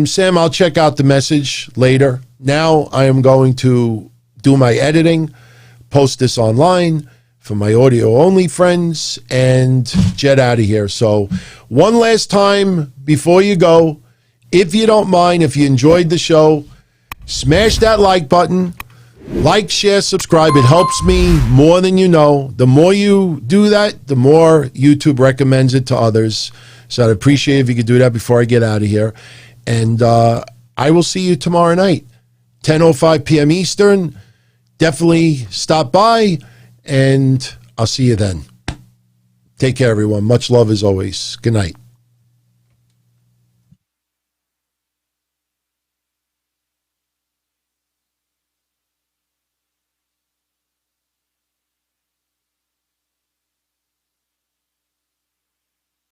Sam, I'll check out the message later. Now I am going to do my editing, post this online for my audio-only friends, and jet out of here. So one last time before you go, if you don't mind, if you enjoyed the show, smash that like button, Like, share, subscribe. It helps me more than you know. The more you do that, the more YouTube recommends it to others. So I'd appreciate if you could do that before I get out of here. And I will see you tomorrow night, 10:05 p.m. Eastern. Definitely stop by, and I'll see you then. Take care, everyone. Much love as always. Good night.